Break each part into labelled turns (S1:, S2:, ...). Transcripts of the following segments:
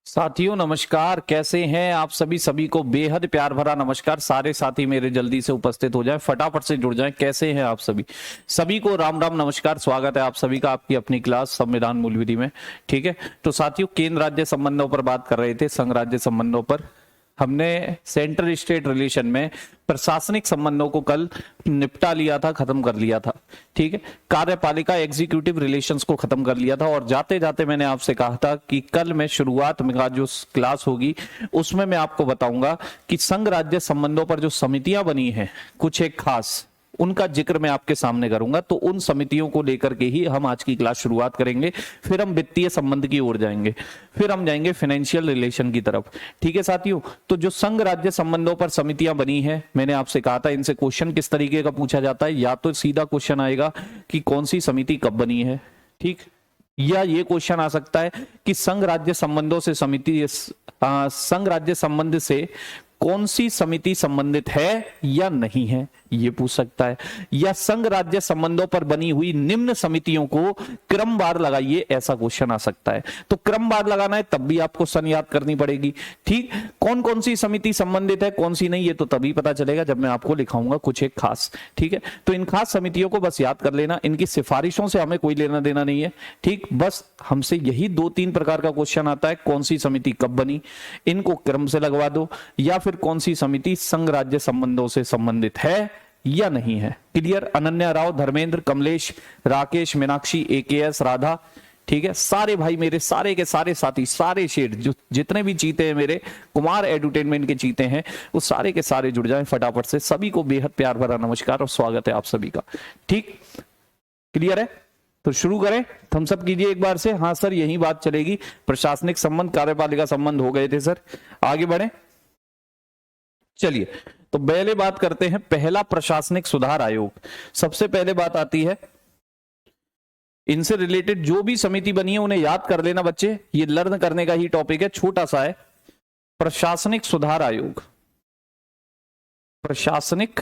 S1: साथियों नमस्कार, कैसे हैं आप सभी को बेहद प्यार भरा नमस्कार। सारे साथी मेरे जल्दी से उपस्थित हो जाएं, फटाफट से जुड़ जाएं। कैसे हैं आप सभी को राम राम नमस्कार। स्वागत है आप सभी का आपकी अपनी क्लास संविधान मूल विधि में। ठीक है, तो साथियों केंद्र राज्य संबंधों पर बात कर रहे थे, संघ राज्य संबंधों पर। हमने सेंट्रल स्टेट रिलेशन में प्रशासनिक संबंधों को कल निपटा लिया था, खत्म कर लिया था। ठीक है, कार्यपालिका एग्जीक्यूटिव रिलेशंस को खत्म कर लिया था। और जाते जाते मैंने आपसे कहा था कि कल मैं शुरुआत में जो क्लास होगी उसमें मैं आपको बताऊंगा कि संघ राज्य संबंधों पर जो समितियां बनी हैं कुछ एक खास, उनका जिक्र मैं आपके सामने करूंगा। तो उन समितियों को लेकर के ही हम आज की क्लास शुरुआत करेंगे। फिर हम वित्तीय संबंध की ओर जाएंगे, फिर हम जाएंगे फाइनेंशियल रिलेशन की तरफ। ठीक है साथियों, तो जो संघ राज्य संबंधों पर समितियां बनी हैं, मैंने आपसे कहा था इनसे क्वेश्चन किस तरीके का पूछा जाता है। या तो सीधा क्वेश्चन आएगा कि कौन सी समिति कब बनी है, ठीक, या ये क्वेश्चन आ सकता है कि संघ राज्य संबंधों से समिति संघ राज्य संबंध से कौन सी समिति संबंधित है या नहीं है, ये पूछ सकता है। या संघ राज्य संबंधों पर बनी हुई निम्न समितियों को क्रमवार लगाइए, ऐसा क्वेश्चन आ सकता है। तो क्रमवार लगाना है तब भी आपको सन याद करनी पड़ेगी। ठीक, कौन कौन सी समिति संबंधित है कौन सी नहीं, ये तो तभी पता चलेगा जब मैं आपको लिखाऊंगा कुछ एक खास। ठीक है, तो इन खास समितियों को बस याद कर लेना, इनकी सिफारिशों से हमें कोई लेना देना नहीं है। ठीक, बस हमसे यही 2-3 प्रकार का क्वेश्चन आता है, कौन सी समिति कब बनी, इनको क्रम से लगवा दो, या फिर कौन सी समिति संघ राज्य संबंधों से संबंधित है या नहीं है। क्लियर? अनन्या राव, धर्मेंद्र, कमलेश, राकेश, मीनाक्षी, एकेएस, राधा। ठीक है, सारे भाई मेरे सारे के सारे साथी, सारे शेर जो जितने भी चीते हैं मेरे कुमार एडुटेनमेंट के चीते हैं, वो सारे के सारे जुड़ जाएं फटाफट से। सभी को बेहद प्यार भरा नमस्कार और स्वागत है आप सभी का। ठीक, क्लियर है? तो शुरू करें, थम्स अप कीजिए एक बार से। हाँ सर, यही बात चलेगी। प्रशासनिक संबंध, कार्यपालिका संबंध हो गए थे सर, आगे बढ़े। चलिए, तो पहले बात करते हैं पहला प्रशासनिक सुधार आयोग। सबसे पहले बात आती है, इनसे रिलेटेड जो भी समिति बनी है उन्हें याद कर लेना बच्चे, ये लर्न करने का ही टॉपिक है, छोटा सा है। प्रशासनिक सुधार आयोग, प्रशासनिक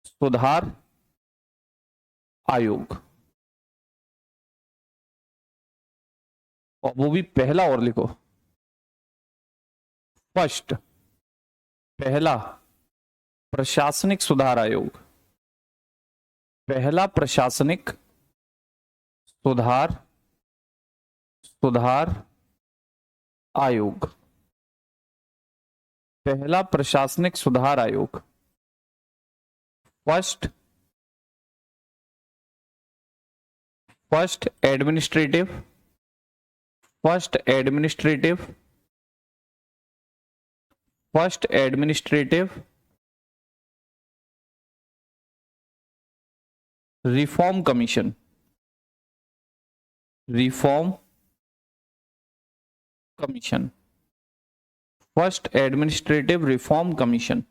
S1: सुधार आयोग, और वो भी पहला और लिखो, फर्स्ट, पहला प्रशासनिक सुधार आयोग, पहला प्रशासनिक सुधार आयोग, पहला प्रशासनिक सुधार आयोग, first administrative reform commission, first administrative reform commission,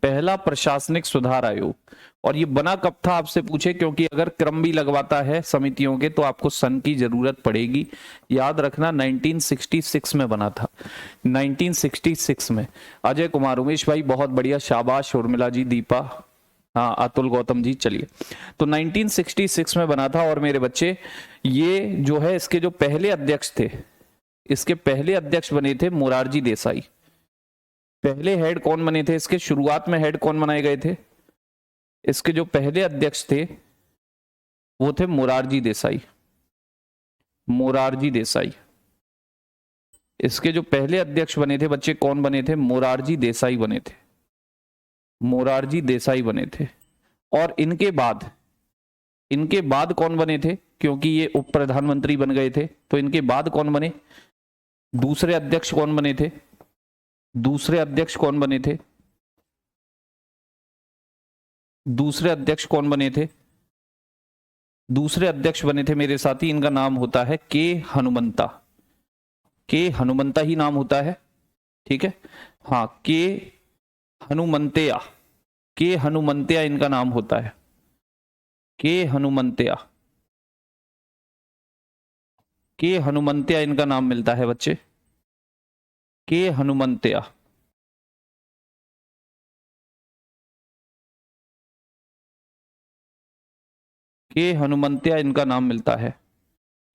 S1: पहला प्रशासनिक सुधार आयोग। और ये बना कब था आपसे पूछे, क्योंकि अगर क्रम भी लगवाता है समितियों के तो आपको सन की जरूरत पड़ेगी। याद रखना 1966 में बना था, 1966 में। अजय कुमार, उमेश भाई बहुत बढ़िया, शाबाश, उर्मिला जी, दीपा, हाँ, अतुल, गौतम जी। चलिए, तो 1966 में बना था। और मेरे बच्चे ये जो है इसके जो पहले अध्यक्ष थे, इसके पहले अध्यक्ष बने थे मोरारजी देसाई। पहले हेड कौन बने थे इसके, शुरुआत में हेड कौन बनाए गए थे, इसके जो पहले अध्यक्ष थे वो थे मोरारजी देसाई। इसके जो पहले अध्यक्ष बने थे बच्चे कौन बने थे, मोरारजी देसाई बने थे। और इनके बाद कौन बने थे, क्योंकि ये उप प्रधानमंत्री बन गए थे, तो इनके बाद कौन बने, दूसरे अध्यक्ष कौन बने थे, दूसरे अध्यक्ष कौन बने थे मेरे साथी, इनका नाम होता है के हनुमंता ही नाम होता है। ठीक है, हाँ, के हनुमंतिया इनका नाम होता है, के हनुमंतिया इनका नाम मिलता है बच्चे, के हनुमंतिया। इनका नाम मिलता है।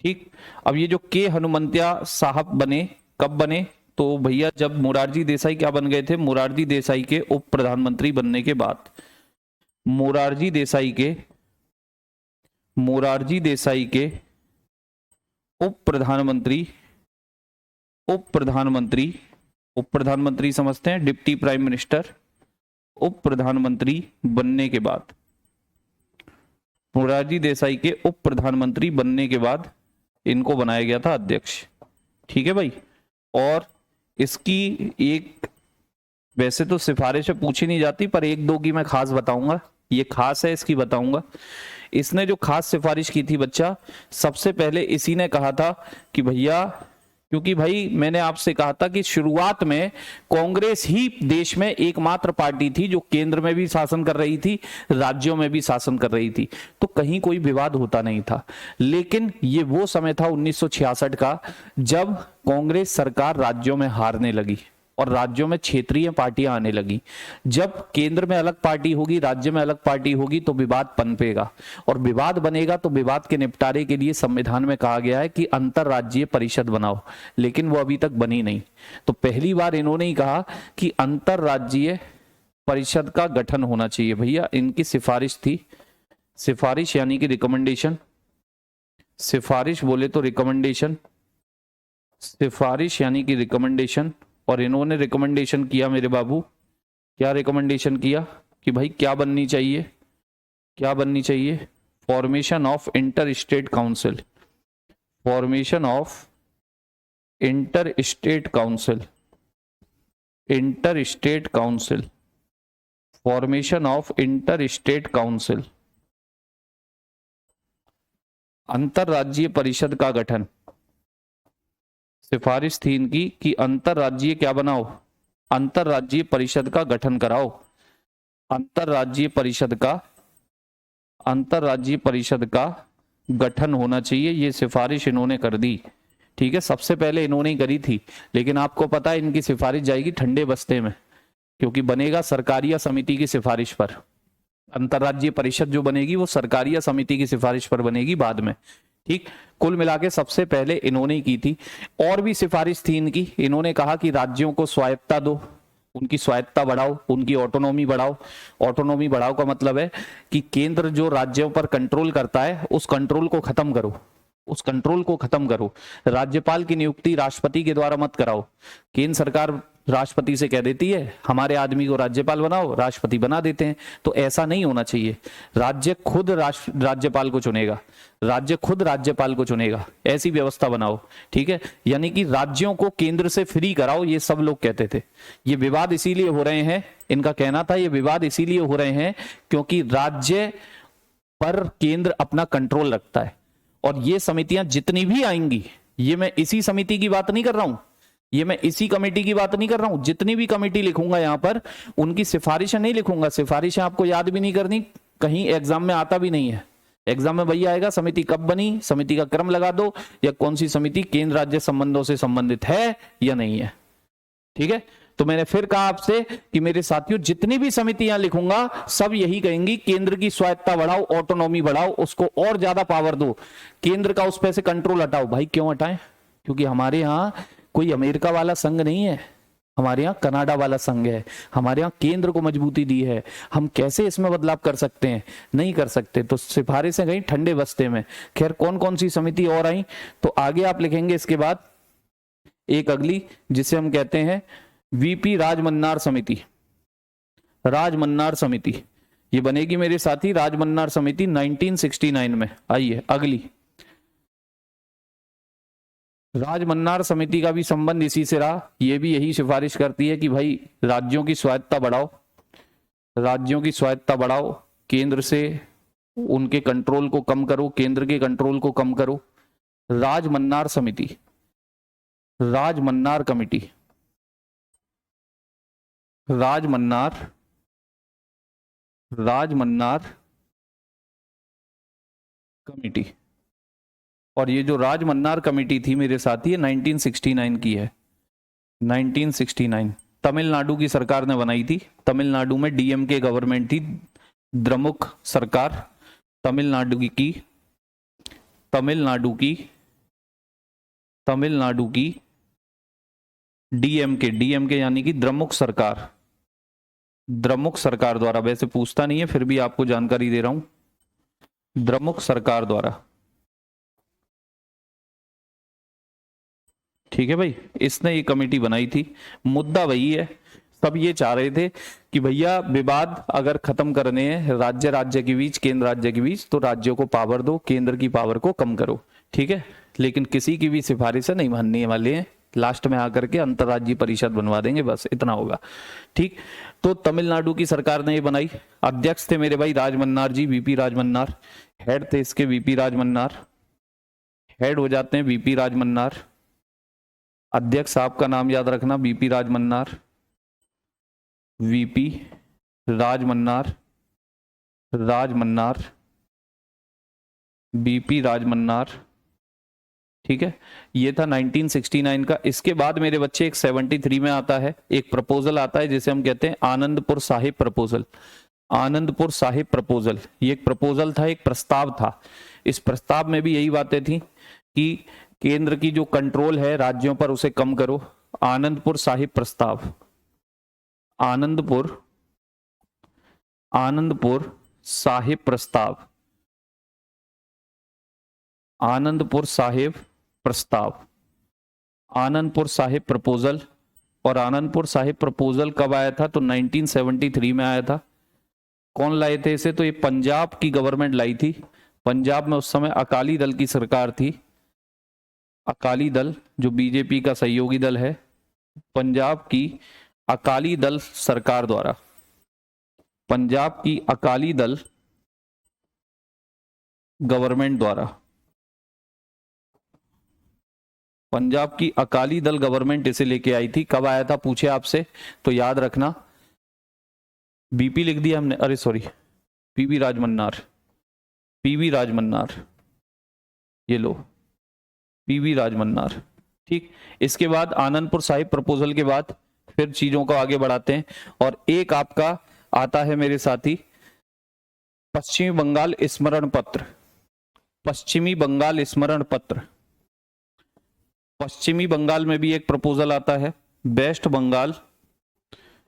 S1: ठीक। अब ये जो के हनुमंतिया साहब बने, कब बने? तो भैया जब मोरारजी देसाई क्या बन गए थे, मोरारजी देसाई के उप प्रधानमंत्री बनने के बाद, मोरारजी देसाई के उप प्रधानमंत्री, उप प्रधानमंत्री समझते हैं, डिप्टी प्राइम मिनिस्टर, उप प्रधानमंत्री बनने के बाद, मोरारजी देसाई के उप प्रधानमंत्री बनने के बाद इनको बनाया गया था अध्यक्ष। ठीक है भाई। और इसकी एक, वैसे तो सिफारिशें पूछी नहीं जाती, पर एक दो की मैं खास बताऊंगा, ये खास है इसकी बताऊंगा। इसने जो खास सिफारिश की थी बच्चा, सबसे पहले इसी ने कहा था कि भैया, क्योंकि भाई मैंने आपसे कहा था कि शुरुआत में कांग्रेस ही देश में एकमात्र पार्टी थी जो केंद्र में भी शासन कर रही थी, राज्यों में भी शासन कर रही थी, तो कहीं कोई विवाद होता नहीं था। लेकिन ये वो समय था 1966 का, जब कांग्रेस सरकार राज्यों में हारने लगी और राज्यों में क्षेत्रीय पार्टियां आने लगी। जब केंद्र में अलग पार्टी होगी, राज्य में अलग पार्टी होगी, तो विवाद पनपेगा, और विवाद बनेगा तो विवाद के निपटारे के लिए संविधान में कहा गया है कि अंतरराज्यीय परिषद बनाओ, लेकिन वो अभी तक बनी नहीं। तो पहली बार इन्होंने ही कहा कि अंतरराज्यीय परिषद का गठन होना चाहिए। भैया इनकी सिफारिश थी, सिफारिश यानी कि रिकमेंडेशन, सिफारिश बोले तो रिकमेंडेशन, सिफारिश यानी कि रिकमेंडेशन। और इन्होंने रिकमेंडेशन किया मेरे बाबू, क्या रिकमेंडेशन किया कि भाई क्या बननी चाहिए, क्या बननी चाहिए? Formation of inter state council, formation of inter state council, inter state council, formation of inter state council, अंतरराज्यीय परिषद का गठन। सिफारिश थी इनकी कि अंतरराज्यीय क्या बनाओ, अंतरराज्यीय परिषद का गठन कराओ, अंतरराज्यीय परिषद का, अंतरराज्यीय परिषद का गठन होना चाहिए। ये सिफारिश इन्होंने कर दी। ठीक है, सबसे पहले इन्होंने ही करी थी, लेकिन आपको पता है इनकी सिफारिश जाएगी ठंडे बस्ते में, क्योंकि बनेगा सरकारिया समिति की सिफारिश पर। अंतरराज्यीय परिषद जो बनेगी वो सरकारिया समिति की सिफारिश पर बनेगी बाद में। ठीक, कुल मिला के सबसे पहले इन्होंने ही की थी। और भी सिफारिश थी इनकी, इन्होंने कहा कि राज्यों को स्वायत्तता दो, उनकी स्वायत्तता बढ़ाओ, उनकी ऑटोनॉमी बढ़ाओ। ऑटोनॉमी बढ़ाओ का मतलब है कि केंद्र जो राज्यों पर कंट्रोल करता है उस कंट्रोल को खत्म करो, उस कंट्रोल को खत्म करो। राज्यपाल की नियुक्ति राष्ट्रपति के द्वारा मत कराओ। केंद्र सरकार राष्ट्रपति से कह देती है हमारे आदमी को राज्यपाल बनाओ, राष्ट्रपति बना देते हैं। तो ऐसा नहीं होना चाहिए, राज्य खुद राज्यपाल को चुनेगा, राज्य खुद राज्यपाल को चुनेगा, ऐसी व्यवस्था बनाओ। ठीक है, यानी कि राज्यों को केंद्र से फ्री कराओ, ये सब लोग कहते थे। ये विवाद इसीलिए हो रहे हैं, इनका कहना था ये विवाद इसीलिए हो रहे हैं क्योंकि राज्य पर केंद्र अपना कंट्रोल रखता है। और ये समितियां जितनी भी आएंगी, ये मैं इसी समिति की बात नहीं कर रहा हूं, ये मैं इसी कमेटी की बात नहीं कर रहा हूं, जितनी भी कमेटी लिखूंगा यहां पर उनकी सिफारिशें नहीं लिखूंगा। सिफारिशें आपको याद भी नहीं करनी, कहीं एग्जाम में आता भी नहीं है। एग्जाम में भैया आएगा समिति कब बनी, समिति का क्रम लगा दो, या कौन सी समिति केंद्र राज्य संबंधों से संबंधित है या नहीं है। ठीक है, तो मैंने फिर कहा आपसे कि मेरे साथियों जितनी भी समितियां लिखूंगा सब यही कहेंगी केंद्र की स्वायत्तता बढ़ाओ, ऑटोनॉमी बढ़ाओ, उसको और ज्यादा पावर दो, केंद्र का उस पे से कंट्रोल हटाओ। भाई क्यों हटाएं? क्योंकि हमारे यहां कोई अमेरिका वाला संघ नहीं है, हमारे यहाँ कनाडा वाला संघ है, हमारे यहाँ केंद्र को मजबूती दी है। हम कैसे इसमें बदलाव कर सकते हैं? नहीं कर सकते। तो सिफारिशें गई ठंडे बस्ते में। खैर कौन कौन सी समिति और आई, तो आगे आप लिखेंगे इसके बाद एक अगली, जिसे हम कहते हैं वीपी राजमन्नार समिति। राजमन्नार समिति ये बनेगी मेरे साथी, राजमन्नार समिति 1969 में। आइए अगली, राजमन्नार समिति का भी संबंध इसी से रहा। ये भी यही सिफारिश करती है कि भाई राज्यों की स्वायत्तता बढ़ाओ, राज्यों की स्वायत्तता बढ़ाओ, केंद्र से उनके कंट्रोल को कम करो, केंद्र के कंट्रोल को कम करो। राजमन्नार समिति, राजमन्नार कमेटी, राजमन्नार, राजमन्नार कमेटी। और ये जो राजमन्नार कमेटी थी मेरे साथी, ये 1969 की है। 1969 तमिलनाडु की सरकार ने बनाई थी। तमिलनाडु में डीएमके गवर्नमेंट थी, द्रमुक सरकार। तमिलनाडु की तमिलनाडु की डीएमके, डीएमके यानी कि द्रमुक सरकार, द्रमुक सरकार द्वारा, वैसे पूछता नहीं है फिर भी आपको जानकारी दे रहा हूं, द्रमुक सरकार द्वारा, ठीक है भाई, इसने ये कमेटी बनाई थी। मुद्दा वही है, सब ये चाह रहे थे कि भैया विवाद अगर खत्म करने हैं राज्य राज्य के बीच, केंद्र राज्य के बीच, तो राज्यों को पावर दो, केंद्र की पावर को कम करो, ठीक है। लेकिन किसी की भी सिफारिश नहीं मानने वाले हैं, लास्ट में आकर के अंतर्राज्यीय परिषद बनवा देंगे, बस इतना होगा, ठीक। तो तमिलनाडु की सरकार ने ये बनाई। अध्यक्ष थे मेरे भाई राजमन्नार जी, वीपी राजमन्नार। हेड थे इसके वीपी राजमन्नार, हेड हो जाते हैं वीपी राजमन्नार। अध्यक्ष आपका नाम याद रखना, VP Rajamannar, VP Rajamannar, Rajamannar, BP Rajamannar, ठीक है। ये था 1969 का। इसके बाद मेरे बच्चे एक 73 में आता है, एक प्रपोजल आता है जिसे हम कहते हैं आनंदपुर साहिब प्रपोजल। आनंदपुर साहिब प्रपोजल, ये एक प्रपोजल था, एक प्रस्ताव था। इस प्रस्ताव में भी यही बातें थी कि केंद्र की जो कंट्रोल है राज्यों पर उसे कम करो। आनंदपुर साहिब प्रस्ताव, आनंदपुर, आनंदपुर साहिब प्रस्ताव, आनंदपुर साहिब प्रस्ताव, आनंदपुर साहिब प्रपोजल। और आनंदपुर साहिब प्रपोजल कब आया था? तो 1973 में आया था। कौन लाए थे इसे? तो ये पंजाब की गवर्नमेंट लाई थी। पंजाब में उस समय अकाली दल की सरकार थी। अकाली दल जो बीजेपी का सहयोगी दल है, पंजाब की अकाली दल सरकार द्वारा, पंजाब की अकाली दल गवर्नमेंट द्वारा, पंजाब की अकाली दल गवर्नमेंट इसे लेके आई थी। कब आया था पूछे आपसे तो याद रखना, बीपी लिख दिया हमने, अरे sorry, PV Rajamannar, PV Rajamannar, ये लो पीवी राजमन्नार, ठीक। इसके बाद आनंदपुर साहिब प्रपोजल के बाद फिर चीजों को आगे बढ़ाते हैं। और एक आपका आता है मेरे साथी, पश्चिमी बंगाल स्मरण पत्र, पश्चिमी बंगाल स्मरण पत्र। पश्चिमी बंगाल में भी एक प्रपोजल आता है, वेस्ट बंगाल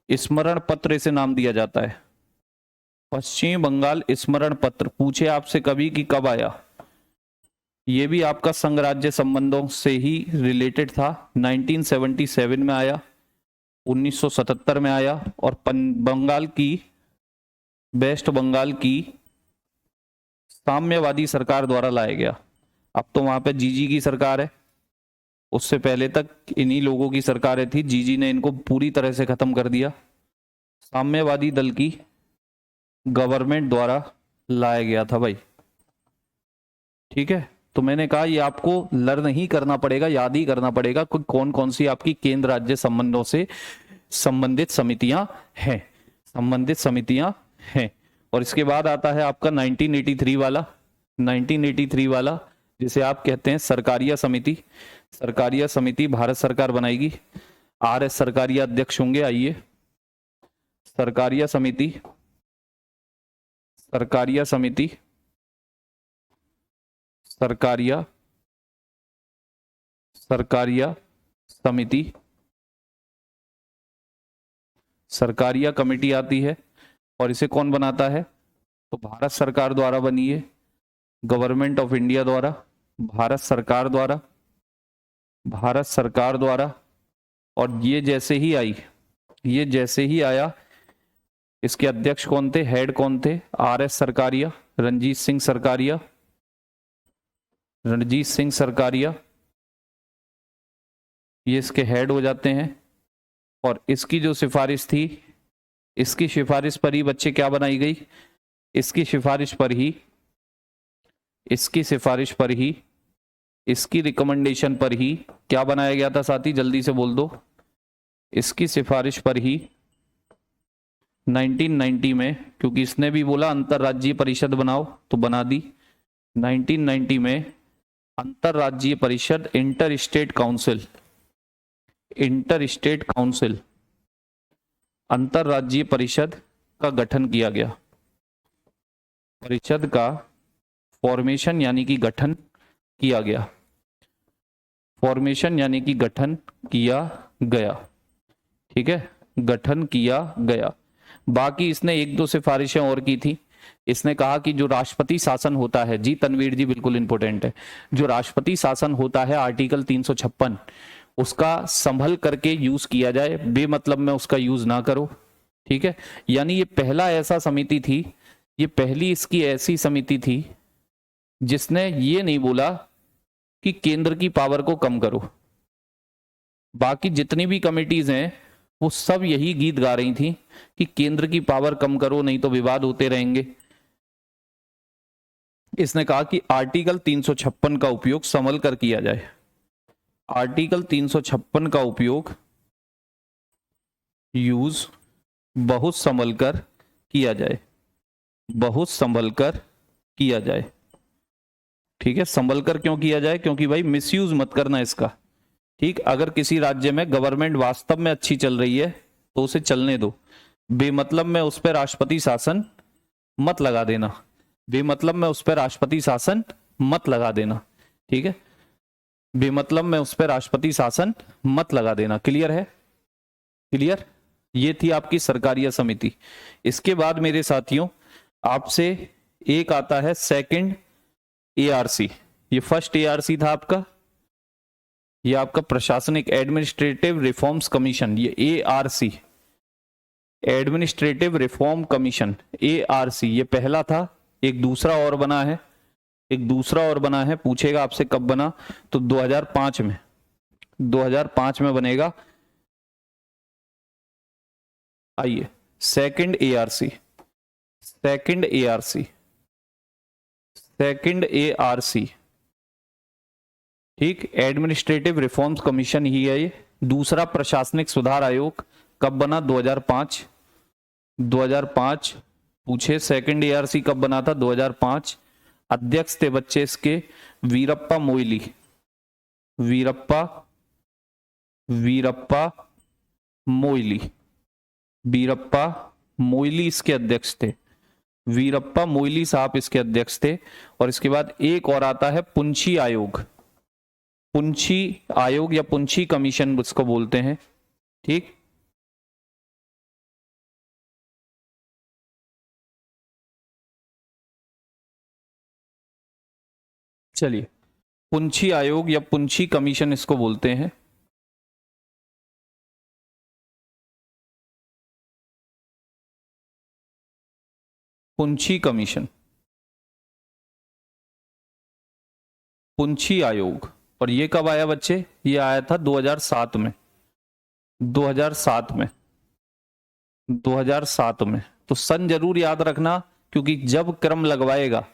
S1: स्मरण पत्र इसे नाम दिया जाता है। पश्चिमी बंगाल स्मरण पत्र पूछे आपसे कभी कि कब आया, ये भी आपका संघ राज्य संबंधों से ही रिलेटेड था। 1977 में आया, 1977 में आया। और बंगाल की, वेस्ट बंगाल की साम्यवादी सरकार द्वारा लाया गया। अब तो वहां पे जीजी की सरकार है, उससे पहले तक इन्हीं लोगों की सरकारें थी। जीजी ने इनको पूरी तरह से खत्म कर दिया। साम्यवादी दल की गवर्नमेंट द्वारा लाया गया था भाई, ठीक है। तो मैंने कहा ये आपको लर्न ही करना पड़ेगा, याद ही करना पड़ेगा कौन कौन सी आपकी केंद्र राज्य संबंधों से संबंधित समितियां हैं, संबंधित समितियां हैं। और इसके बाद आता है आपका 1983 वाला, 1983 वाला जिसे आप कहते हैं सरकारिया समिति। सरकारिया समिति भारत सरकार बनाएगी, RS सरकारिया अध्यक्ष होंगे। आइए, सरकारिया समिति, सरकारिया समिति, सरकारिया, सरकारिया समिति, सरकारिया कमेटी आती है। और इसे कौन बनाता है? तो भारत सरकार द्वारा बनी है, गवर्नमेंट ऑफ इंडिया द्वारा, भारत सरकार द्वारा, भारत सरकार द्वारा। और ये जैसे ही आई, ये जैसे ही आया, इसके अध्यक्ष कौन थे, हेड कौन थे? RS सरकारिया, रणजीत सिंह सरकारिया, रणजीत सिंह सरकारिया, ये इसके हेड हो जाते हैं। और इसकी जो सिफारिश थी, इसकी सिफारिश पर ही बच्चे क्या बनाई गई? इसकी सिफारिश पर ही, इसकी सिफारिश पर ही, इसकी रिकमेंडेशन पर ही क्या बनाया गया था साथी? जल्दी से बोल दो। इसकी सिफारिश पर ही 1990 में, क्योंकि इसने भी बोला अंतरराज्यीय परिषद बनाओ तो बना दी। 1990 में अंतरराज्यीय परिषद, inter state council, inter state council, अंतरराज्यीय परिषद का गठन किया गया। परिषद का फॉर्मेशन यानी कि गठन किया गया। फॉर्मेशन यानी कि गठन किया गया, ठीक है, गठन किया गया। बाकी इसने एक दो सिफारिशें और की थी। इसने कहा कि जो राष्ट्रपति शासन होता है, जी तनवीर जी बिल्कुल इंपॉर्टेंट है, जो राष्ट्रपति शासन होता है आर्टिकल 356, उसका संभल करके यूज किया जाए, बेमतलब में उसका यूज ना करो, ठीक है। यानी ये पहला ऐसा समिति थी, ये पहली इसकी ऐसी समिति थी जिसने ये नहीं बोला कि केंद्र की पावर को कम करो। बाकी जितनी भी कमिटीज हैं वो सब यही गीत गा रही थी कि केंद्र की पावर कम करो, नहीं तो विवाद होते रहेंगे। इसने कहा कि आर्टिकल 356 का उपयोग संभल कर किया जाए, आर्टिकल 356 का उपयोग यूज बहुत संभल कर किया जाए, बहुत संभल कर किया जाए, ठीक है। संभल कर क्यों किया जाए? क्योंकि भाई मिसयूज मत करना इसका, ठीक। अगर किसी राज्य में गवर्नमेंट वास्तव में अच्छी चल रही है तो उसे चलने दो, बेमतलब में उस पर राष्ट्रपति शासन मत लगा देना, बेमतलब में उस पर राष्ट्रपति शासन मत लगा देना, ठीक है। बेमतलब में उस पर राष्ट्रपति शासन मत लगा देना। क्लियर है? क्लियर? ये थी आपकी सरकारिया समिति। इसके बाद मेरे साथियों आपसे एक आता है सेकंड एआरसी। ये फर्स्ट एआरसी था आपका, ये आपका प्रशासनिक एडमिनिस्ट्रेटिव रिफॉर्म्स कमीशन, ये ARC, administrative reform commission, ARC, ये पहला था। एक दूसरा और बना है, एक दूसरा और बना है, पूछेगा आपसे कब बना, तो 2005 में, 2005 में बनेगा। आइए second ARC, second ARC, second ARC, ठीक, एडमिनिस्ट्रेटिव रिफॉर्म्स कमीशन ही है ये। दूसरा प्रशासनिक सुधार आयोग कब बना? 2005, 2005 पूछे सेकंड एआरसी कब बना था? 2005। अध्यक्ष थे बच्चे इसके वीरप्पा मोइली, वीरप्पा, वीरप्पा मोइली, वीरप्पा मोइली इसके अध्यक्ष थे, वीरप्पा मोइली साहब इसके अध्यक्ष थे। और इसके बाद एक और आता है पुंछी आयोग, पुंछी आयोग या पुंछी कमीशन उसको बोलते हैं, ठीक। चलिए पुंछी आयोग या पुंछी कमीशन इसको बोलते हैं। पुंछी कमीशन, पुंछी आयोग। और ये कब आया बच्चे? ये आया था 2007 में, 2007 में, 2007 में। तो सन जरूर याद रखना, क्योंकि जब क्रम लगवाएगा,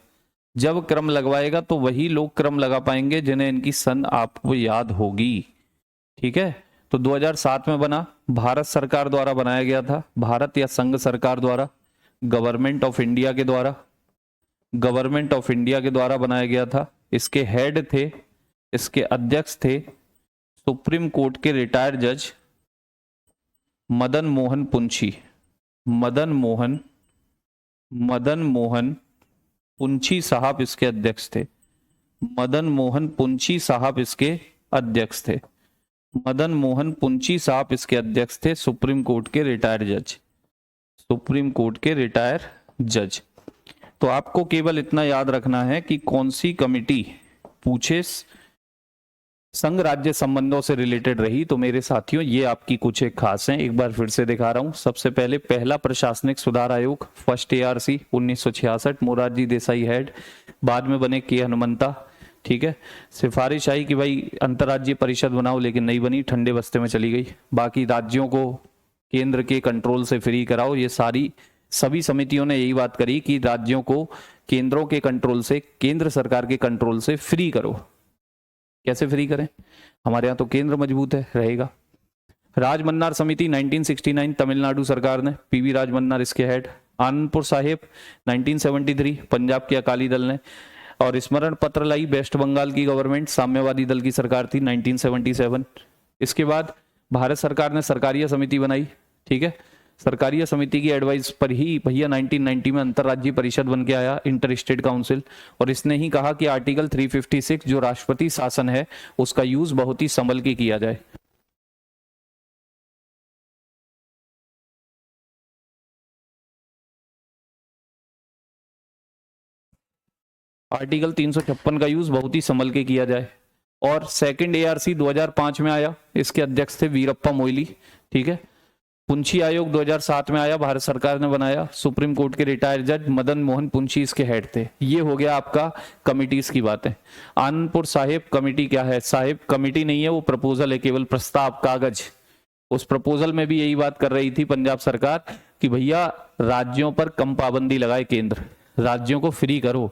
S1: जब क्रम लगवाएगा तो वही लोग क्रम लगा पाएंगे जिन्हें इनकी सन आपको याद होगी, ठीक है। तो 2007 में बना, भारत सरकार द्वारा बनाया गया था, भारत या संघ सरकार द्वारा, गवर्नमेंट ऑफ इंडिया के द्वारा, गवर्नमेंट ऑफ इंडिया के द्वारा बनाया गया था। इसके हेड थे, इसके अध्यक्ष थे सुप्रीम कोर्ट के रिटायर्ड जज मदन मोहन पुंछी, मदन मोहन, मदन मोहन पुंछी साहब इसके अध्यक्ष थे, मदन मोहन पुंछी साहब इसके अध्यक्ष थे, मदन मोहन पुंछी साहब इसके अध्यक्ष थे, सुप्रीम कोर्ट के रिटायर्ड जज, सुप्रीम कोर्ट के रिटायर जज। तो आपको केवल इतना याद रखना है कि कौन सी कमिटी पूछे संघ राज्य संबंधों से रिलेटेड रही। तो मेरे साथियों ये आपकी कुछ एक खास हैं, एक बार फिर से दिखा रहा हूं। सबसे पहले पहला प्रशासनिक सुधार आयोग, first ARC 1966, Morarji Desai head, बाद में बने के हनुमंता, ठीक है। सिफारिश आई कि भाई अंतर्राज्यीय परिषद बनाओ, लेकिन नहीं बनी, ठंडे बस्ते में चली गई। बाकी राज्यों को केंद्र के कंट्रोल से फ्री कराओ, ये सारी सभी समितियों ने यही बात करी कि राज्यों को केंद्रों के कंट्रोल से, केंद्र सरकार के कंट्रोल से फ्री करो। कैसे फ्री करें? हमारे यहाँ तो केंद्र मजबूत है, रहेगा। राजमन्नार समिति 1969, तमिलनाडु सरकार ने, पीवी राजमन्नार इसके हेड। आनंदपुर साहिब 1973, पंजाब की अकाली दल ने। और स्मरण पत्र लाई वेस्ट बंगाल की गवर्नमेंट, साम्यवादी दल की सरकार थी, 1977। इसके बाद भारत सरकार ने सरकारिया समिति बनाई, ठीक है। सरकारीय समिति की एडवाइस पर ही भैया 1990 में अंतर्राज्यीय परिषद बन के आया, इंटर स्टेट काउंसिल, और इसने ही कहा कि आर्टिकल 356 जो राष्ट्रपति शासन है उसका यूज बहुत ही संभल के किया जाए। आर्टिकल 356 का यूज बहुत ही संभल के किया जाए। और सेकंड एआरसी 2005 में आया, इसके अध्यक्ष थे वीरप्पा मोइली, ठीक है। पुंछी आयोग 2007 में आया, भारत सरकार ने बनाया, सुप्रीम कोर्ट के रिटायर्ड जज मदन मोहन पुंछी इसके हेड थे। ये हो गया आपका कमिटीज की बातें। आनंदपुर साहिब कमेटी क्या है? साहिब कमेटी नहीं है, वो प्रपोजल है, केवल प्रस्ताव, कागज। उस प्रपोजल में भी यही बात कर रही थी पंजाब सरकार कि भैया राज्यों पर कम पाबंदी लगाए केंद्र, राज्यों को फ्री करो,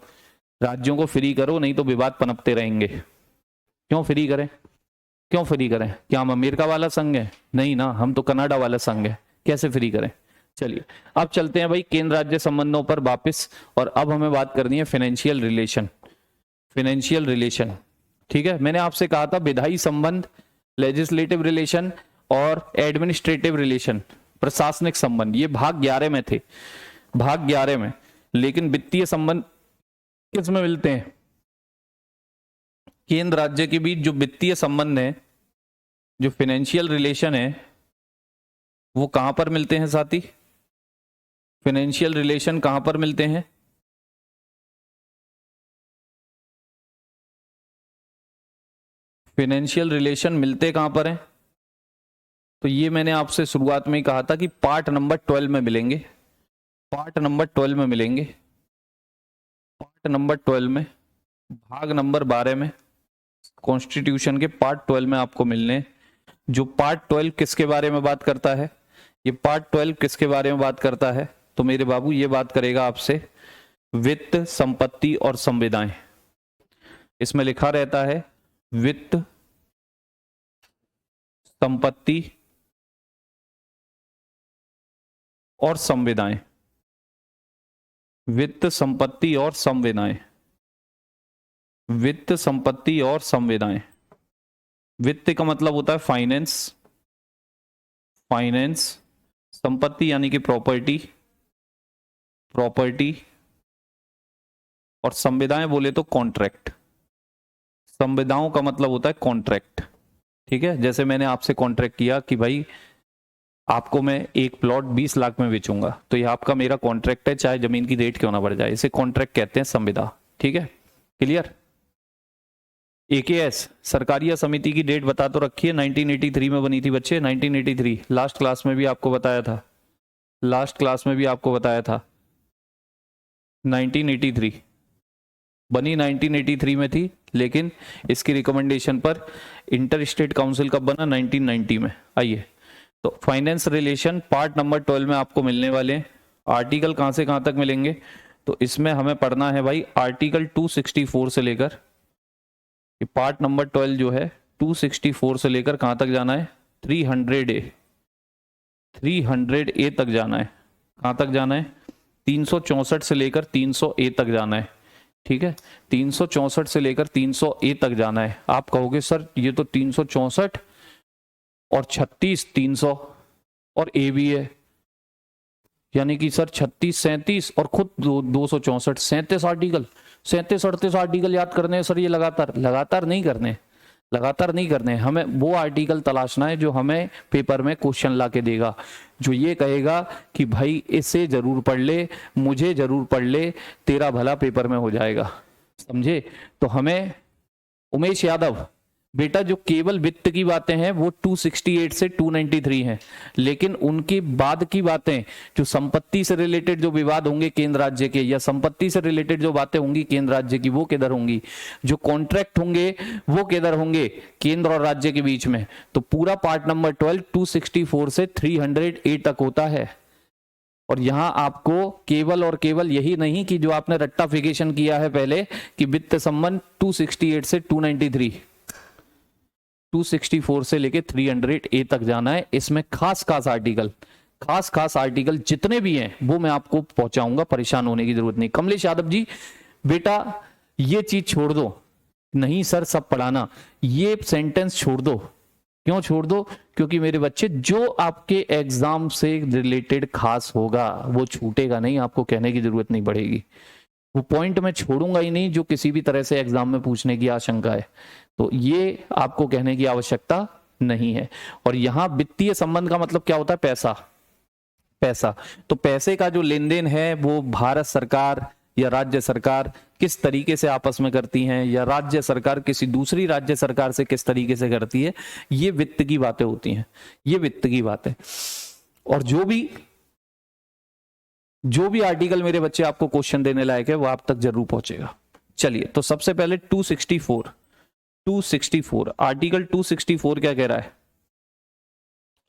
S1: राज्यों को फ्री करो, नहीं तो विवाद पनपते रहेंगे। क्यों फ्री करें? क्यों फ्री करें? क्या हम अमेरिका वाला संघ है? नहीं ना, हम तो कनाडा वाला संघ है, कैसे फ्री करें? चलिए अब चलते हैं भाई केंद्र राज्य संबंधों पर वापस, और अब हमें बात करनी है फाइनेंशियल रिलेशन। फाइनेंशियल रिलेशन, ठीक है। मैंने आपसे कहा था विधायी संबंध, लेजिस्लेटिव रिलेशन और एडमिनिस्ट्रेटिव रिलेशन, प्रशासनिक संबंध, ये भाग 11 में थे, भाग 11 में। लेकिन वित्तीय संबंध किसमें मिलते हैं? केंद्र राज्य के बीच जो वित्तीय संबंध है, जो फाइनेंशियल रिलेशन है, वो कहां पर मिलते हैं साथी? फाइनेंशियल रिलेशन कहां पर मिलते हैं? फाइनेंशियल रिलेशन मिलते कहां पर हैं? तो ये मैंने आपसे शुरुआत में ही कहा था कि पार्ट नंबर 12 में मिलेंगे, पार्ट नंबर 12 में मिलेंगे, पार्ट नंबर 12 में, भाग नंबर 12 में, कॉन्स्टिट्यूशन के पार्ट 12 में आपको मिलने। जो पार्ट 12 किसके बारे में बात करता है? ये पार्ट 12 किसके बारे में बात करता है? तो मेरे बाबू ये बात करेगा आपसे वित्त, संपत्ति और संविदाएं। इसमें लिखा रहता है वित्त, संपत्ति और संविदाएं, वित्त, संपत्ति और संविदाएं, वित्त, संपत्ति और संविदाएं। वित्त का मतलब होता है फाइनेंस, फाइनेंस, संपत्ति यानी कि प्रॉपर्टी, प्रॉपर्टी, और संविदाएं बोले तो कॉन्ट्रैक्ट। संविदाओं का मतलब होता है कॉन्ट्रैक्ट, ठीक है। जैसे मैंने आपसे कॉन्ट्रैक्ट किया कि भाई आपको मैं एक प्लॉट 20 लाख में बेचूंगा, तो ये आपका मेरा कॉन्ट्रैक्ट है, चाहे जमीन की रेट क्यों ना बढ़ जाए, इसे कॉन्ट्रैक्ट कहते हैं, संविदा, ठीक है। क्लियर? एकेएस सरकारीय समिति की डेट बता तो रखी है, 1983 में बनी थी बच्चे, 1983, लास्ट क्लास में भी आपको बताया था, लास्ट क्लास में भी आपको बताया था 1983 बनी, 1983 में थी, लेकिन इसकी रिकमेंडेशन पर इंटर स्टेट काउंसिल कब बना? 1990 में। आइए, तो फाइनेंस रिलेशन पार्ट नंबर 12 में आपको मिलने वाले हैं। आर्टिकल कहां से कहां तक मिलेंगे? तो इसमें हमें पढ़ना है भाई आर्टिकल 264 से लेकर, ये पार्ट नंबर 12 जो है 264 से लेकर कहां तक जाना है? 300A, 300A तक जाना है। कहां तक जाना है? 364 से लेकर 300A तक जाना है, ठीक है। 364 से लेकर 300A तक जाना है। आप कहोगे सर ये तो 364 और 36 300 और ए भी है, यानी कि सर 36 37 और खुद 264, 37 आर्टिकल, 37 38 आर्टिकल याद करने हैं सर। ये लगातार लगातार नहीं करने, लगातार नहीं करने, हमें वो आर्टिकल तलाशना है जो हमें पेपर में क्वेश्चन ला के देगा, जो ये कहेगा कि भाई इसे जरूर पढ़ ले, मुझे जरूर पढ़ ले, तेरा भला पेपर में हो जाएगा, समझे। तो हमें उमेश यादव बेटा जो केवल वित्त की बातें हैं वो 268 से 293 हैं, लेकिन उनके बाद की बातें जो संपत्ति से रिलेटेड जो विवाद होंगे केंद्र राज्य के, या संपत्ति से रिलेटेड जो बातें होंगी केंद्र राज्य की, वो किधर होंगी? जो कॉन्ट्रैक्ट होंगे वो किधर होंगे? केंद्र और राज्य के बीच में। तो पूरा पार्ट नंबर 12 264 से 300A तक होता है। और यहां आपको केवल और केवल यही नहीं कि जो आपने रट्टाफिकेशन किया है पहले कि वित्त संबंध 268 से 293, 264 से लेके 300A तक जाना है। इसमें खास खास आर्टिकल, खास खास आर्टिकल जितने भी हैं वो मैं आपको पहुंचाऊंगा, परेशान होने की जरूरत नहीं। कमलेश यादव जी बेटा ये चीज छोड़ दो, नहीं सर सब पढ़ाना, ये सेंटेंस छोड़ दो, क्यों छोड़ दो? क्योंकि मेरे बच्चे जो आपके एग्जाम से रिलेटेड खास होगा वो छूटेगा नहीं, आपको कहने की जरूरत नहीं पड़ेगी। वो पॉइंट मैं छोड़ूंगा ही नहीं जो किसी भी तरह से एग्जाम में पूछने की आशंका है, तो ये आपको कहने की आवश्यकता नहीं है। और यहां वित्तीय संबंध का मतलब क्या होता है? पैसा। पैसा, तो पैसे का जो लेन देन है वो भारत सरकार या राज्य सरकार किस तरीके से आपस में करती हैं, या राज्य सरकार किसी दूसरी राज्य सरकार से किस तरीके से करती है, ये वित्त की बातें होती हैं, ये वित्त की बातें। और जो भी आर्टिकल मेरे बच्चे आपको क्वेश्चन देने लायक है वो आप तक जरूर पहुंचेगा। चलिए, तो सबसे पहले 264 आर्टिकल 264 क्या कह रहा है?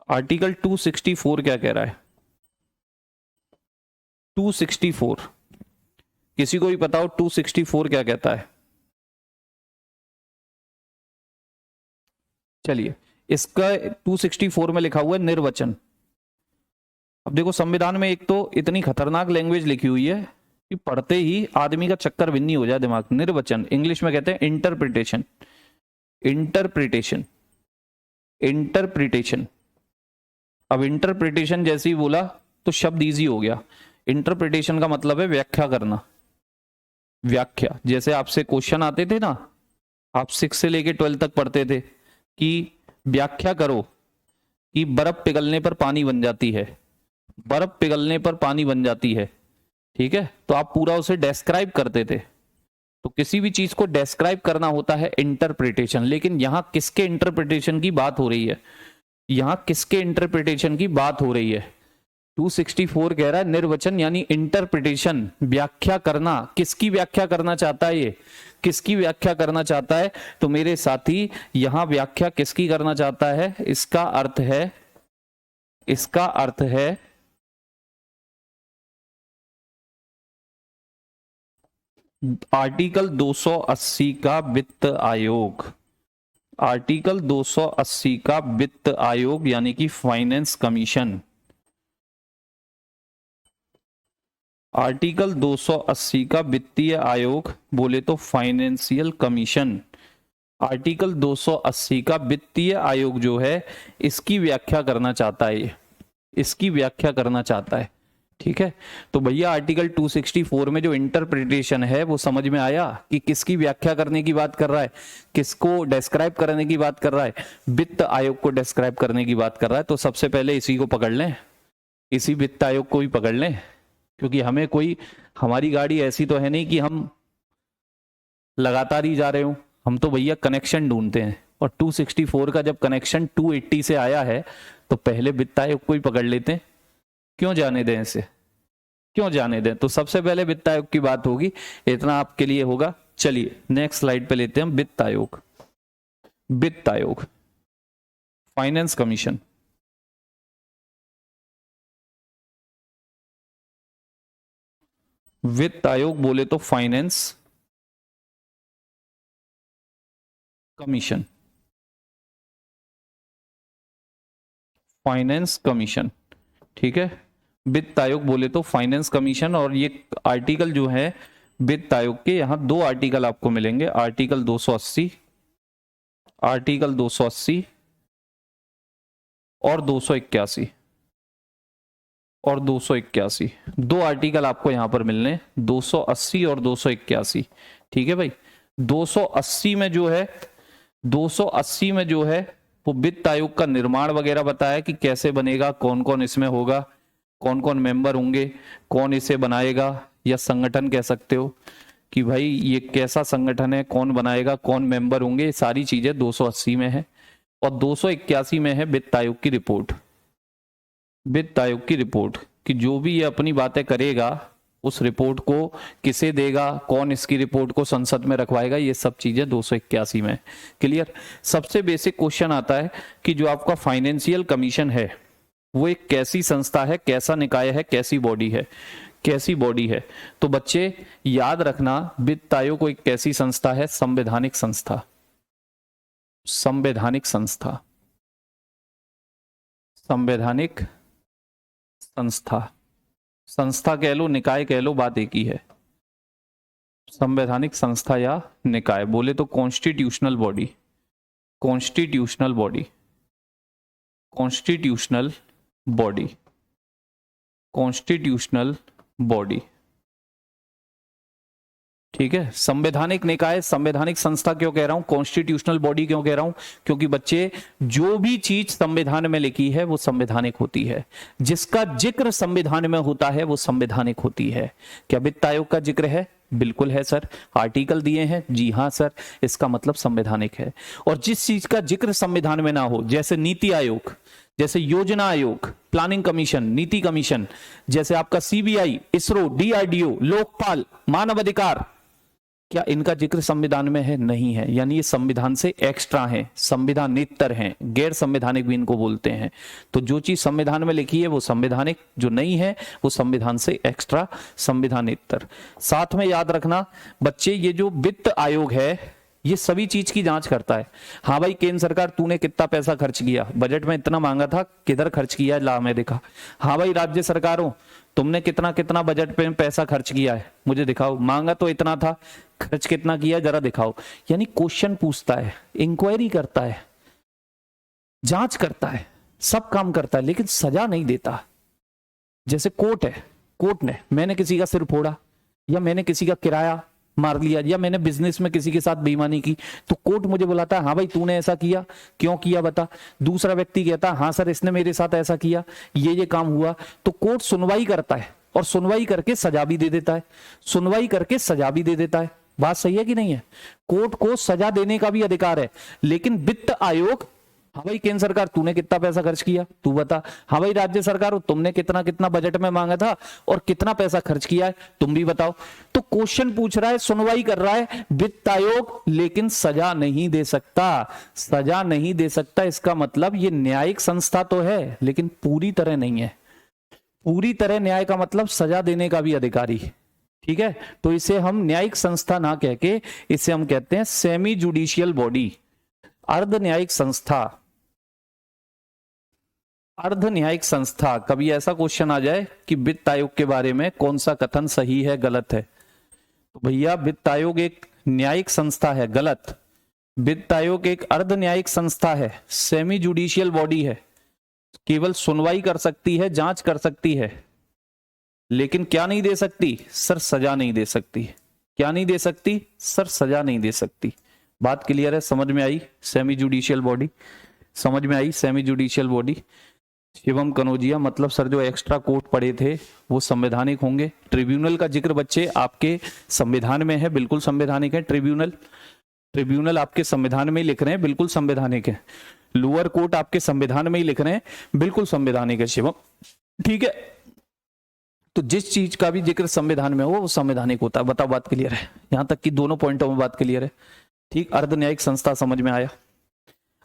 S1: आर्टिकल 264 क्या कह रहा है? 264 किसी को भी पता हो 264 क्या कहता है? चलिए, इसका 264 में लिखा हुआ है निर्वचन। अब देखो, संविधान में एक तो इतनी खतरनाक लैंग्वेज लिखी हुई है कि पढ़ते ही आदमी का चक्कर भिन्नी हो जाए दिमाग। निर्वचन, इंग्लिश में कहते हैं इंटरप्रिटेशन। Interpretation, interpretation. अब इंटरप्रिटेशन जैसे ही बोला तो शब्द इजी हो गया। इंटरप्रिटेशन का मतलब है व्याख्या करना। व्याख्या, जैसे आपसे क्वेश्चन आते थे ना, आप 6 से लेके 12 तक पढ़ते थे कि व्याख्या करो कि बर्फ पिघलने पर पानी बन जाती है, बर्फ पिघलने पर पानी बन जाती है, ठीक है? तो आप पूरा उसे डेस्क्राइब करते थे। तो किसी भी चीज को डेस्क्राइब करना होता है इंटरप्रिटेशन। लेकिन यहां किसके इंटरप्रिटेशन की बात हो रही है? यहां किसके इंटरप्रिटेशन की बात हो रही है? 264 कह रहा है निर्वचन यानी इंटरप्रिटेशन, व्याख्या करना। किसकी व्याख्या करना चाहता है ये? किसकी व्याख्या करना चाहता है? तो मेरे साथी, यहां व्याख्या किसकी करना चाहता है? इसका अर्थ है आर्टिकल 280 का वित्त आयोग। आर्टिकल 280 का वित्त आयोग यानी कि फाइनेंस कमीशन। आर्टिकल 280 का वित्तीय आयोग बोले तो फाइनेंशियल कमीशन। आर्टिकल 280 का वित्तीय आयोग जो है इसकी व्याख्या करना चाहता है, ये इसकी व्याख्या करना चाहता है, ठीक है? तो भैया आर्टिकल 264 में जो इंटरप्रिटेशन है वो समझ में आया कि किसकी व्याख्या करने की बात कर रहा है, किसको डिस्क्राइब करने की बात कर रहा है? वित्त आयोग को डिस्क्राइब करने की बात कर रहा है। तो सबसे पहले इसी को पकड़ लें, इसी वित्त आयोग को ही पकड़ लें, क्योंकि हमें कोई, हमारी गाड़ी ऐसी तो है नहीं कि हम लगातार ही जा रहे हो, हम तो भैया कनेक्शन ढूंढते हैं। और 264 का जब कनेक्शन 280 से आया है तो पहले वित्त आयोग को ही पकड़ लेते हैं। क्यों जाने दें इसे, क्यों जाने दें? तो सबसे पहले वित्त आयोग की बात होगी, इतना आपके लिए होगा। चलिए नेक्स्ट स्लाइड पे लेते हैं हम वित्त आयोग। वित्त आयोग, फाइनेंस कमीशन। वित्त आयोग बोले तो फाइनेंस कमीशन, फाइनेंस कमीशन, ठीक है? वित्त आयोग बोले तो फाइनेंस कमीशन। और ये आर्टिकल जो है वित्त आयोग के, यहां 2 आर्टिकल आपको मिलेंगे, आर्टिकल 280, आर्टिकल 280 और 281, और 281, 2 आर्टिकल आपको यहां पर मिलने, 280 और 281, ठीक है भाई? 280 में जो है, 280 में जो है वो वित्त आयोग का निर्माण वगैरह बताया कि कैसे बनेगा, कौन कौन इसमें होगा, कौन कौन मेंबर होंगे, कौन इसे बनाएगा, या संगठन कह सकते हो कि भाई ये कैसा संगठन है, कौन बनाएगा, कौन मेंबर होंगे, ये सारी चीजें 280 में है। और 281 में है वित्त आयोग की रिपोर्ट। वित्त आयोग की रिपोर्ट कि जो भी ये अपनी बातें करेगा उस रिपोर्ट को किसे देगा, कौन इसकी रिपोर्ट को संसद में रखवाएगा, ये सब चीजें 281 में। क्लियर? सबसे बेसिक क्वेश्चन आता है कि जो आपका फाइनेंशियल कमीशन है वो एक कैसी संस्था है, कैसा निकाय है, कैसी बॉडी है, कैसी बॉडी है? तो बच्चे याद रखना, वित्त आयोग एक कैसी संस्था है? संवैधानिक संस्था, संवैधानिक संस्था, संवैधानिक संस्था। संस्था कह लो, निकाय कह लो, बात एक ही है। संवैधानिक संस्था या निकाय बोले तो constitutional body, constitutional body, constitutional body, constitutional body, ठीक है। संवैधानिक निकाय, संवैधानिक संस्था क्यों कह रहा हूं, कॉन्स्टिट्यूशनल बॉडी क्यों कह रहा हूं, क्योंकि बच्चे जो भी चीज संविधान में लिखी है वो संवैधानिक होती है, जिसका जिक्र संविधान में होता है वो संवैधानिक होती है। क्या वित्त आयोग का जिक्र है? बिल्कुल है सर। आर्टिकल दिए हैं? जी हां सर। इसका मतलब संवैधानिक है। और जिस चीज का जिक्र संविधान में ना हो, जैसे नीति आयोग, जैसे योजना आयोग, प्लानिंग कमीशन, नीति कमीशन, जैसे आपका सीबीआई, इसरो, डीआरडीओ, लोकपाल, मानव अधिकार, क्या इनका जिक्र संविधान में है? नहीं है। यानी ये संविधान से एक्स्ट्रा हैं, संविधानेतर हैं, गैर संवैधानिक भी इनको बोलते हैं। तो जो चीज संविधान में लिखी है वो संवैधानिक, जो नहीं है वो संविधान से एक्स्ट्रा, संविधानेतर। साथ में याद रखना बच्चे, ये जो वित्त आयोग है ये सभी चीज की जांच करता है। हाँ भाई केंद्र सरकार तूने कितना पैसा खर्च किया, बजट में इतना मांगा था, किधर खर्च किया है, ला मैं देखा। हाँ भाई राज्य सरकारों तुमने कितना कितना बजट पे पैसा खर्च किया है, मुझे दिखाओ। मांगा तो इतना था, खर्च कितना किया जरा दिखाओ। यानी क्वेश्चन पूछता है, इंक्वायरी करता है, जांच करता है, सब काम करता है, लेकिन सजा नहीं देता। जैसे कोर्ट है, कोर्ट ने, मैंने किसी का सिर फोड़ा, या मैंने किसी का किराया मार लिया, या मैंने बिजनेस में किसी के साथ बेईमानी की, तो कोर्ट मुझे बुलाता है, हाँ भाई तूने ऐसा किया, क्यों किया बता। दूसरा व्यक्ति कहता है हाँ सर इसने मेरे साथ ऐसा किया, ये काम हुआ। तो कोर्ट सुनवाई करता है, और सुनवाई करके सजा भी दे देता है, सुनवाई करके सजा भी दे देता है। बात सही है कि नहीं है? कोर्ट को सजा देने का भी अधिकार है। लेकिन वित्त आयोग, हाँ भाई केंद्र सरकार तूने कितना पैसा खर्च किया तू बता, हाँ भाई राज्य सरकार तुमने कितना कितना बजट में मांगा था और कितना पैसा खर्च किया है तुम भी बताओ। तो क्वेश्चन पूछ रहा है, सुनवाई कर रहा है वित्त आयोग, लेकिन सजा नहीं दे सकता, सजा नहीं दे सकता। इसका मतलब ये न्यायिक संस्था तो है लेकिन पूरी तरह नहीं है। पूरी तरह न्याय का मतलब सजा देने का भी अधिकारी, ठीक है। तो इसे हम न्यायिक संस्था ना कह के इसे हम कहते हैं सेमी जुडिशियल बॉडी, अर्ध न्यायिक संस्था, अर्ध न्यायिक संस्था। कभी ऐसा क्वेश्चन आ जाए कि वित्त आयोग के बारे में कौन सा कथन सही है गलत है, तो भैया वित्त आयोग एक न्यायिक संस्था है, गलत। वित्त आयोग एक अर्ध न्यायिक संस्था है, सेमी जुडिशियल बॉडी है, केवल सुनवाई कर सकती है, जांच कर सकती है, लेकिन क्या नहीं दे सकती सर? सजा नहीं दे सकती। क्या नहीं दे सकती सर? सजा नहीं दे सकती। बात क्लियर है? समझ में आई? सेमी जुडिशियल बॉडी समझ में आई? Semi judicial body. Shivam Kanaujia, मतलब सर जो एक्स्ट्रा कोर्ट पढ़े थे वो संवैधानिक होंगे। ट्रिब्यूनल का जिक्र बच्चे आपके संविधान में है, बिल्कुल संवैधानिक है। ट्रिब्यूनल, ट्रिब्यूनल आपके संविधान में ही लिख रहे हैं, बिल्कुल संवैधानिक है। लोअर कोर्ट आपके संविधान में ही लिख रहे हैं, बिल्कुल संवैधानिक है शिवम, ठीक है। तो जिस चीज का भी जिक्र संविधान में हो वो संवैधानिक होता है। बताओ बात क्लियर है? यहां तक कि दोनों पॉइंटों में बात क्लियर है, ठीक। अर्ध न्यायिक संस्था समझ में आया?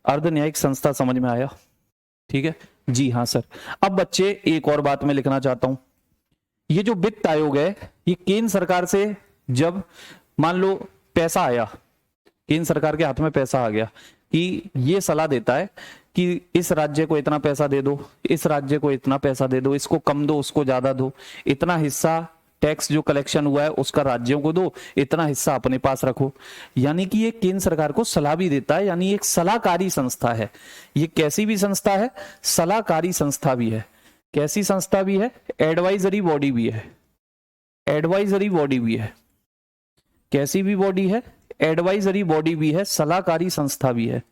S1: अर्ध न्यायिक संस्था समझ में आया, ठीक है जी हाँ सर। अब बच्चे एक और बात मैं लिखना चाहता हूं, ये जो वित्त आयोग है ये केंद्र सरकार से जब मान लो पैसा आया, केंद्र सरकार के हाथ में पैसा आ गया कि ये सलाह देता है कि इस राज्य को इतना पैसा दे दो, इस राज्य को इतना पैसा दे दो, इसको कम दो, उसको ज्यादा दो, इतना हिस्सा टैक्स जो कलेक्शन हुआ है उसका राज्यों को दो, इतना हिस्सा अपने पास रखो। यानी कि ये केंद्र सरकार को सलाह भी देता है, यानी एक सलाहकारी संस्था है। ये कैसी भी संस्था है? सलाहकारी संस्था भी है। कैसी संस्था भी है? एडवाइजरी बॉडी भी है, एडवाइजरी बॉडी भी है। कैसी भी बॉडी है? एडवाइजरी बॉडी भी है, सलाहकारी संस्था भी है।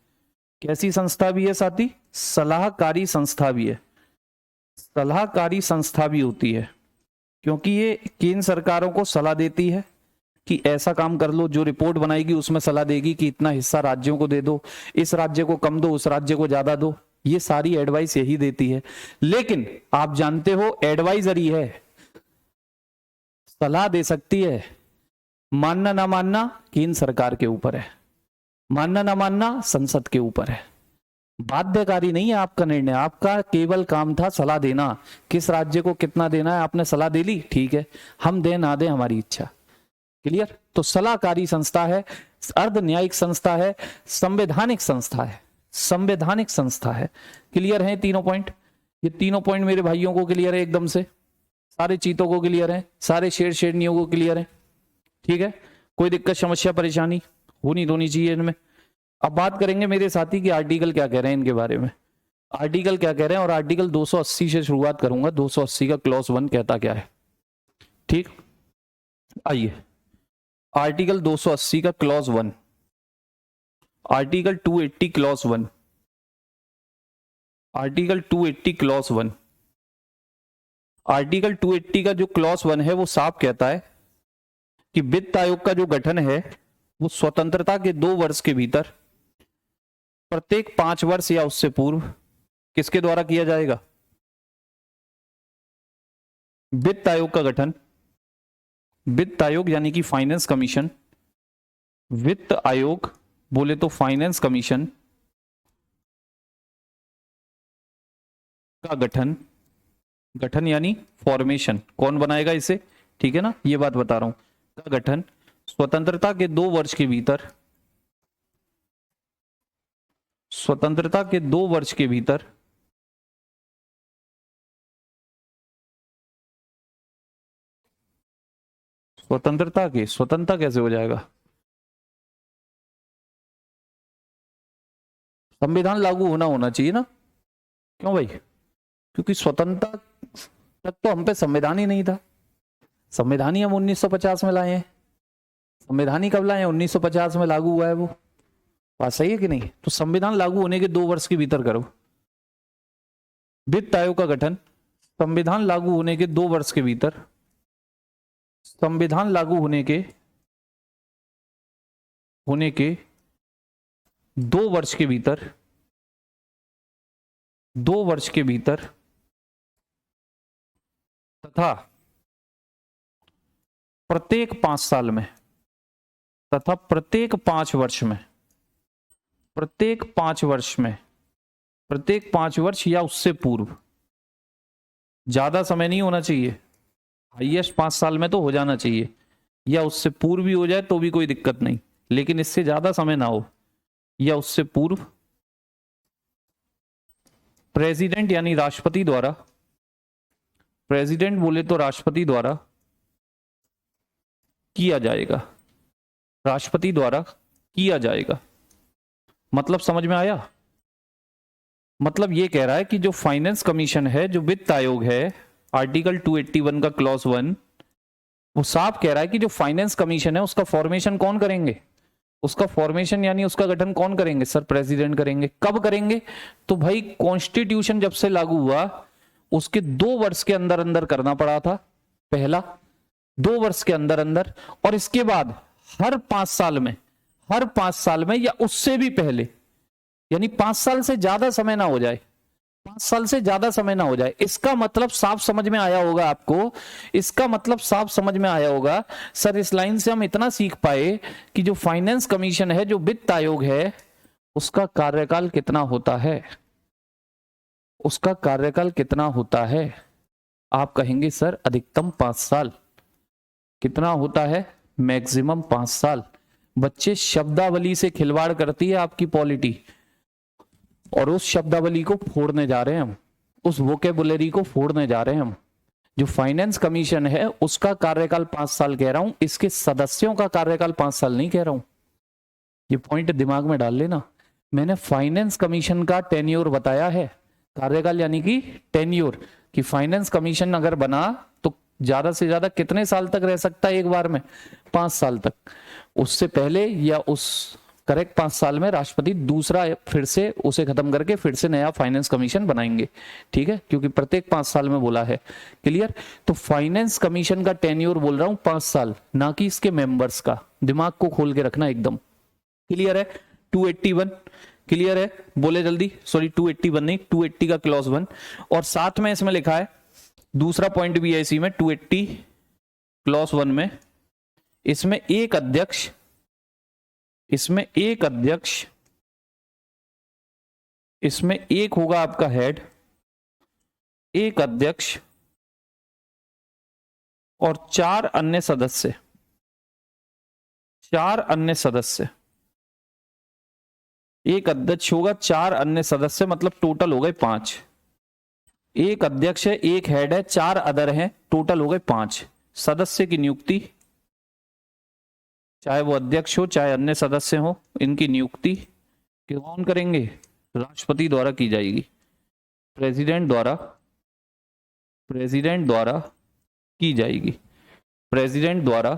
S1: कैसी संस्था भी है साथी? सलाहकारी संस्था भी है। सलाहकारी संस्था भी होती है क्योंकि ये केंद्र सरकारों को सलाह देती है कि ऐसा काम कर लो, जो रिपोर्ट बनाएगी उसमें सलाह देगी कि इतना हिस्सा राज्यों को दे दो, इस राज्य को कम दो, उस राज्य को ज्यादा दो। ये सारी एडवाइस यही देती है। लेकिन आप जानते हो एडवाइजरी है, सलाह दे सकती है, मानना ना मानना केंद्र सरकार के ऊपर है, मानना ना मानना संसद के ऊपर है। बाध्यकारी नहीं है आपका निर्णय, आपका केवल काम था सलाह देना। किस राज्य को कितना देना है आपने सलाह दे ली, ठीक है, हम दे ना दे हमारी इच्छा। क्लियर? तो सलाहकारी संस्था है, अर्ध न्यायिक संस्था है, संवैधानिक संस्था है, संवैधानिक संस्था है। क्लियर है तीनों पॉइंट? ये तीनों पॉइंट मेरे भाइयों को क्लियर है एकदम से? सारे चीतों को क्लियर है? सारे शेरनियों को क्लियर है? ठीक है, कोई दिक्कत समस्या परेशानी होनी चाहिए इनमें। अब बात करेंगे मेरे साथी कि आर्टिकल क्या कह रहे हैं इनके बारे में। आर्टिकल क्या कह रहे हैं, और आर्टिकल 280 से शुरुआत करूंगा। 280 का क्लॉज 1 कहता क्या है, ठीक। आइए, आर्टिकल 280 का clause 1, article 280 clause 1, article 280 clause 1, article 280 का जो क्लॉज 1 है वो साफ कहता है कि वित्त आयोग का जो गठन है वो स्वतंत्रता के 2 वर्ष के भीतर प्रत्येक 5 वर्ष या उससे पूर्व किसके द्वारा किया जाएगा। वित्त आयोग का गठन, वित्त आयोग यानी कि फाइनेंस कमीशन, वित्त आयोग बोले तो फाइनेंस कमीशन का गठन, गठन यानी फॉर्मेशन, कौन बनाएगा इसे, ठीक है ना, ये बात बता रहा हूं, का गठन स्वतंत्रता के 2 वर्ष के भीतर, स्वतंत्रता के 2 वर्ष के भीतर स्वतंत्रता कैसे हो जाएगा, संविधान लागू होना चाहिए ना, क्यों भाई, क्योंकि स्वतंत्रता तक तो हम पे संविधान ही नहीं था। संविधान ही हम 1950 में लाए हैं, संविधान ही कब लाए हैं, 1950 में लागू हुआ है वो, बात सही है कि नहीं। तो संविधान लागू होने के 2 वर्ष के भीतर करो। वित्त आयोग का गठन संविधान लागू होने के 2 वर्ष के भीतर, संविधान लागू होने के 2 वर्ष के भीतर, 2 वर्ष के भीतर तथा प्रत्येक 5 साल में, तथा प्रत्येक 5 वर्ष में, प्रत्येक 5 वर्ष में, प्रत्येक 5 वर्ष या उससे पूर्व, ज्यादा समय नहीं होना चाहिए, हाईएस्ट 5 साल में तो हो जाना चाहिए, या उससे पूर्व भी हो जाए तो भी कोई दिक्कत नहीं, लेकिन इससे ज्यादा समय ना हो, या उससे पूर्व प्रेसिडेंट यानी राष्ट्रपति द्वारा, प्रेसिडेंट बोले तो राष्ट्रपति द्वारा किया जाएगा, राष्ट्रपति द्वारा किया जाएगा। मतलब समझ में आया, मतलब ये कह रहा है कि जो फाइनेंस कमीशन है, जो वित्त आयोग है, आर्टिकल 281 का क्लॉज 1 वो साफ कह रहा है कि जो फाइनेंस कमीशन है उसका फॉर्मेशन कौन करेंगे, उसका फॉर्मेशन यानी उसका गठन कौन करेंगे, सर प्रेसिडेंट करेंगे। कब करेंगे, तो भाई कॉन्स्टिट्यूशन जब से लागू हुआ उसके 2 वर्ष के अंदर अंदर करना पड़ा था, पहला 2 वर्ष के अंदर अंदर, और इसके बाद हर 5 साल में, हर 5 साल में या उससे भी पहले, यानी 5 साल से ज्यादा समय ना हो जाए, 5 साल से ज्यादा समय ना हो जाए। इसका मतलब साफ समझ में आया होगा आपको, इसका मतलब साफ समझ में आया होगा। सर इस लाइन से हम इतना सीख पाए कि जो फाइनेंस कमीशन है, जो वित्त आयोग है, उसका कार्यकाल कितना होता है, उसका कार्यकाल कितना होता है। आप कहेंगे सर अधिकतम 5 साल, कितना होता है, मैक्सिमम 5 साल। बच्चे शब्दावली से खिलवाड़ करती है आपकी पॉलिटी, और उस शब्दावली को फोड़ने जा रहे हैं हम, उस वोकेबुलरी को फोड़ने जा रहे हैं हम। जो फाइनेंस कमीशन है उसका कार्यकाल 5 साल कह रहा हूं, इसके सदस्यों का कार्यकाल 5 साल नहीं कह रहा हूं। ये पॉइंट दिमाग में डाल लेना। मैंने फाइनेंस कमीशन का टेन्योर बताया है, कार्यकाल यानी कि टेन्योर, कि फाइनेंस कमीशन अगर बना तो ज्यादा से ज्यादा कितने साल तक रह सकता है एक बार में, 5 साल तक। उससे पहले या उस करेक्ट 5 साल में राष्ट्रपति दूसरा फिर से उसे खत्म करके फिर से नया फाइनेंस कमीशन बनाएंगे, ठीक है, क्योंकि प्रत्येक 5 साल में बोला है। क्लियर। तो फाइनेंस कमीशन का टेन्योर बोल रहा हूं 5 साल, ना कि इसके मेंबर्स का। दिमाग को खोल के रखना एकदम। क्लियर है। 281 क्लियर है, बोले जल्दी। सॉरी 281 नहीं, 280 का क्लॉज 1, और साथ में इसमें लिखा है दूसरा पॉइंट भी है इसी में, 280 क्लॉज 1 में, इसमें एक अध्यक्ष, इसमें एक अध्यक्ष, इसमें एक होगा आपका हेड, एक अध्यक्ष और 4 अन्य सदस्य, 4 अन्य सदस्य। एक अध्यक्ष होगा, 4 अन्य सदस्य, मतलब टोटल हो गए 5। एक अध्यक्ष है, एक हेड है, 4 अदर हैं, टोटल हो गए 5। सदस्य की नियुक्ति, चाहे वो अध्यक्ष हो चाहे अन्य सदस्य हो, इनकी नियुक्ति कौन करेंगे, राष्ट्रपति द्वारा की जाएगी। प्रेसिडेंट द्वारा की जाएगी, प्रेसिडेंट द्वारा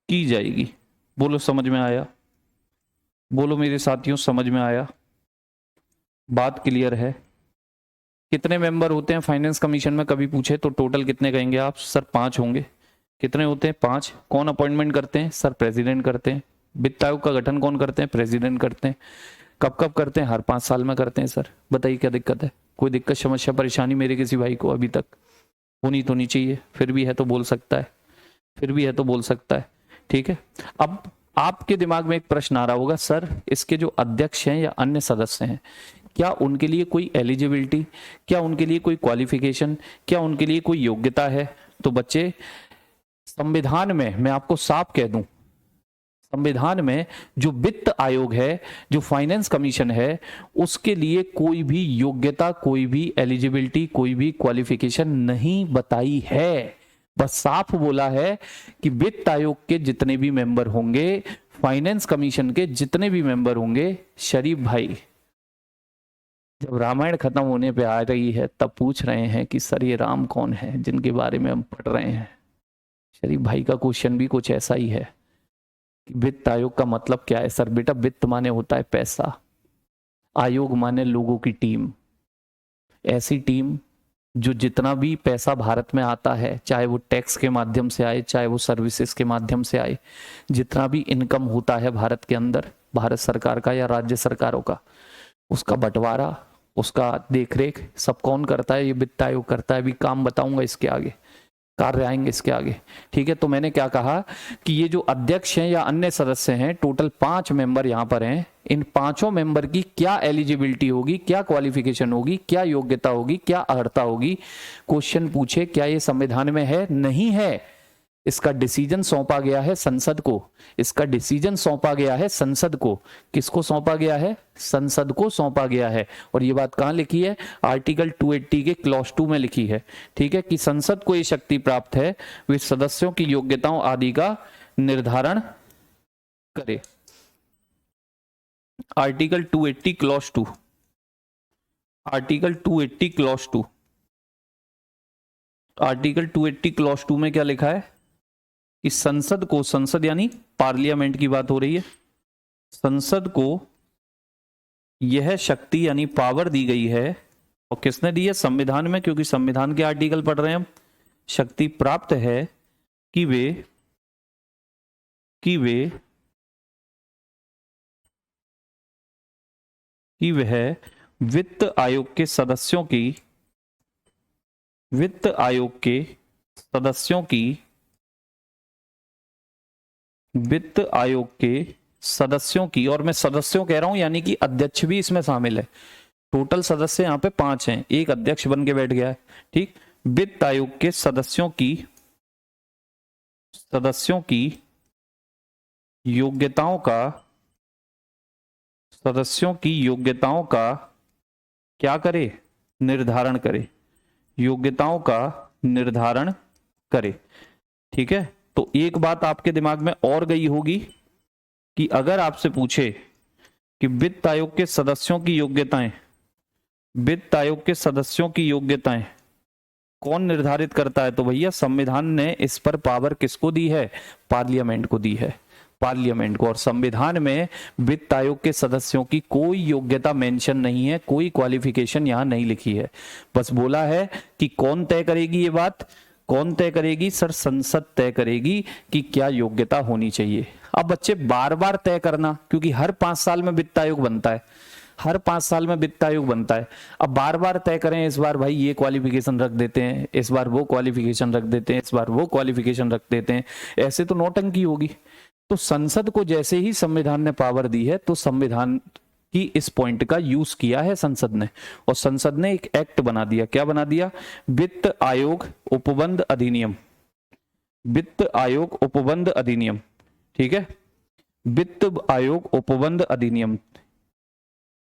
S1: की जाएगी। बोलो समझ में आया? बोलो मेरे साथियों, समझ में आया? बात क्लियर है? कितने मेंबर होते हैं फाइनेंस कमीशन में, कभी पूछे तो टोटल कितने कहेंगे आप? सर 5 होंगे। कितने होते हैं? 5। कौन अपॉइंटमेंट करते हैं? सर प्रेसिडेंट करते हैं। वित्त आयोग का गठन कौन करते हैं? प्रेसिडेंट करते हैं। कब कब करते हैं? हर 5 साल में करते हैं। सर बताइए क्या दिक्कत है? कोई दिक्कत, समस्या, परेशानी मेरे किसी भाई को अभी तक होनी तो नहीं चाहिए। फिर भी है तो बोल सकता है, फिर भी है तो बोल सकता है। ठीक है। अब आपके दिमाग में एक प्रश्न आ रहा होगा, सर इसके जो अध्यक्ष हैं या अन्य सदस्य हैं, क्या उनके लिए कोई एलिजिबिलिटी, क्या उनके लिए कोई क्वालिफिकेशन, क्या उनके लिए कोई योग्यता है? तो बच्चे, संविधान में मैं आपको साफ कह दूं, संविधान में जो वित्त आयोग है, जो फाइनेंस कमीशन है, उसके लिए कोई भी योग्यता, कोई भी एलिजिबिलिटी, कोई भी क्वालिफिकेशन नहीं बताई है। बस साफ बोला है कि वित्त आयोग के जितने भी मेंबर होंगे, फाइनेंस कमीशन के जितने भी मेंबर होंगे, शरीफ भाई जब रामायण खत्म होने पे आ रही है तब पूछ रहे हैं कि सर ये राम कौन है जिनके बारे में हम पढ़ रहे हैं। शरीफ भाई का क्वेश्चन भी कुछ ऐसा ही है कि वित्त आयोग का मतलब क्या है? सर बेटा, वित्त माने होता है पैसा, आयोग माने लोगों की टीम। ऐसी टीम जो जितना भी पैसा भारत में आता है, चाहे वो टैक्स के माध्यम से आए, चाहे वो सर्विसेज के माध्यम से आए, जितना भी इनकम होता है भारत के अंदर, भारत सरकार का या राज्य सरकारों का, उसका बंटवारा, उसका देखरेख सब कौन करता है? ये वित्त आयोग करता है। अभी काम बताऊंगा इसके आगे, कार्य आएंगे इसके आगे। ठीक है। तो मैंने क्या कहा कि ये जो अध्यक्ष हैं या अन्य सदस्य हैं, टोटल 5 मेंबर यहां पर हैं। इन 5 मेंबर की क्या एलिजिबिलिटी होगी, क्या क्वालिफिकेशन होगी, क्या योग्यता होगी, क्या अर्हता होगी? क्वेश्चन पूछे क्या ये संविधान में है? नहीं है। इसका डिसीजन सौंपा गया है संसद को। इसका डिसीजन सौंपा गया है संसद को। किसको सौंपा गया है? संसद को सौंपा गया है। और ये बात कहां लिखी है? आर्टिकल 280 के क्लॉज 2 में लिखी है। ठीक है, कि संसद को ये शक्ति प्राप्त है वे सदस्यों की योग्यताओं आदि का निर्धारण करे। Article 280 clause 2, article 280 clause 2, article 280 clause 2 में क्या लिखा है कि संसद को, संसद यानी पार्लियामेंट की बात हो रही है, संसद को यह शक्ति यानी पावर दी गई है। और किसने दी है? संविधान में, क्योंकि संविधान के आर्टिकल पढ़ रहे हैं हम। शक्ति प्राप्त है कि वह वित्त आयोग के सदस्यों की, वित्त आयोग के सदस्यों की, वित्त आयोग के सदस्यों की, और मैं सदस्यों कह रहा हूं यानी कि अध्यक्ष भी इसमें शामिल है। टोटल सदस्य यहां पे 5 हैं, एक अध्यक्ष बन के बैठ गया है। ठीक। वित्त आयोग के सदस्यों की योग्यताओं का, सदस्यों की योग्यताओं का क्या करे? निर्धारण करे। योग्यताओं का निर्धारण करे। ठीक है। तो एक बात आपके दिमाग में और गई होगी कि अगर आपसे पूछे कि वित्त आयोग के सदस्यों की योग्यताएं, वित्त आयोग के सदस्यों की योग्यताएं कौन निर्धारित करता है? तो भैया संविधान ने इस पर पावर किसको दी है? पार्लियामेंट को दी है, पार्लियामेंट को। और संविधान में वित्त आयोग के सदस्यों की कोई योग्यता मेंशन नहीं है, कोई क्वालिफिकेशन यहां नहीं लिखी है। बस बोला है कि कौन तय करेगी ये बात? कौन तय करेगी? सर संसद तय करेगी कि क्या योग्यता होनी चाहिए। अब बच्चे बार बार तय करना, क्योंकि हर 5 साल में वित्त आयोग बनता है, हर 5 साल में वित्त आयोग बनता है। अब बार बार तय करें, इस बार भाई ये क्वालिफिकेशन रख देते हैं, इस बार वो क्वालिफिकेशन रख देते हैं, इस बार वो क्वालिफिकेशन रख देते हैं, ऐसे तो नौटंकी होगी। तो संसद को जैसे ही संविधान ने पावर दी है, तो संविधान की इस पॉइंट का यूज किया है संसद ने, और संसद ने एक एक्ट बना दिया। क्या बना दिया? वित्त आयोग उपबंध अधिनियम, वित्त आयोग उपबंध अधिनियम। ठीक है, वित्त आयोग उपबंध अधिनियम,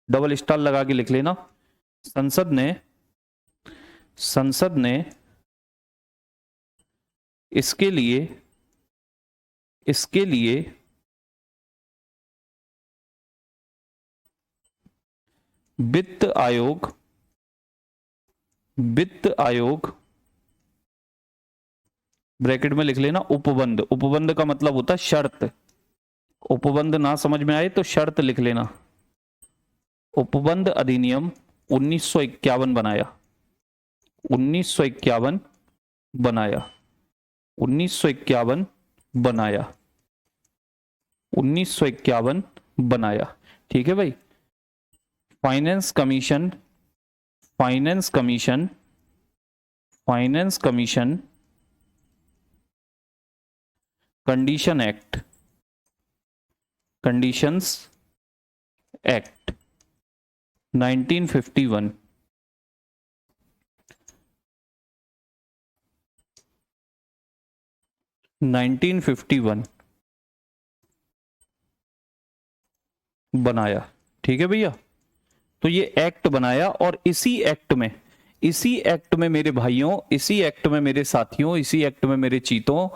S1: डबल स्टार लगा के लिख लेना। संसद ने इसके लिए वित्त आयोग ब्रैकेट में लिख लेना उपबंध। उपबंध का मतलब होता है शर्त। उपबंध ना समझ में आए तो शर्त लिख लेना। उपबंध अधिनियम 1951 बनाया। 1951 बनाया। 1951 बनाया। 1951 बनाया। ठीक है भाई। फाइनेंस कमीशन कंडीशन एक्ट 1951 बनाया। ठीक है भैया। तो ये एक्ट बनाया और इसी एक्ट में मेरे भाइयों, इसी एक्ट में मेरे साथियों, इसी एक्ट में मेरे चीतों,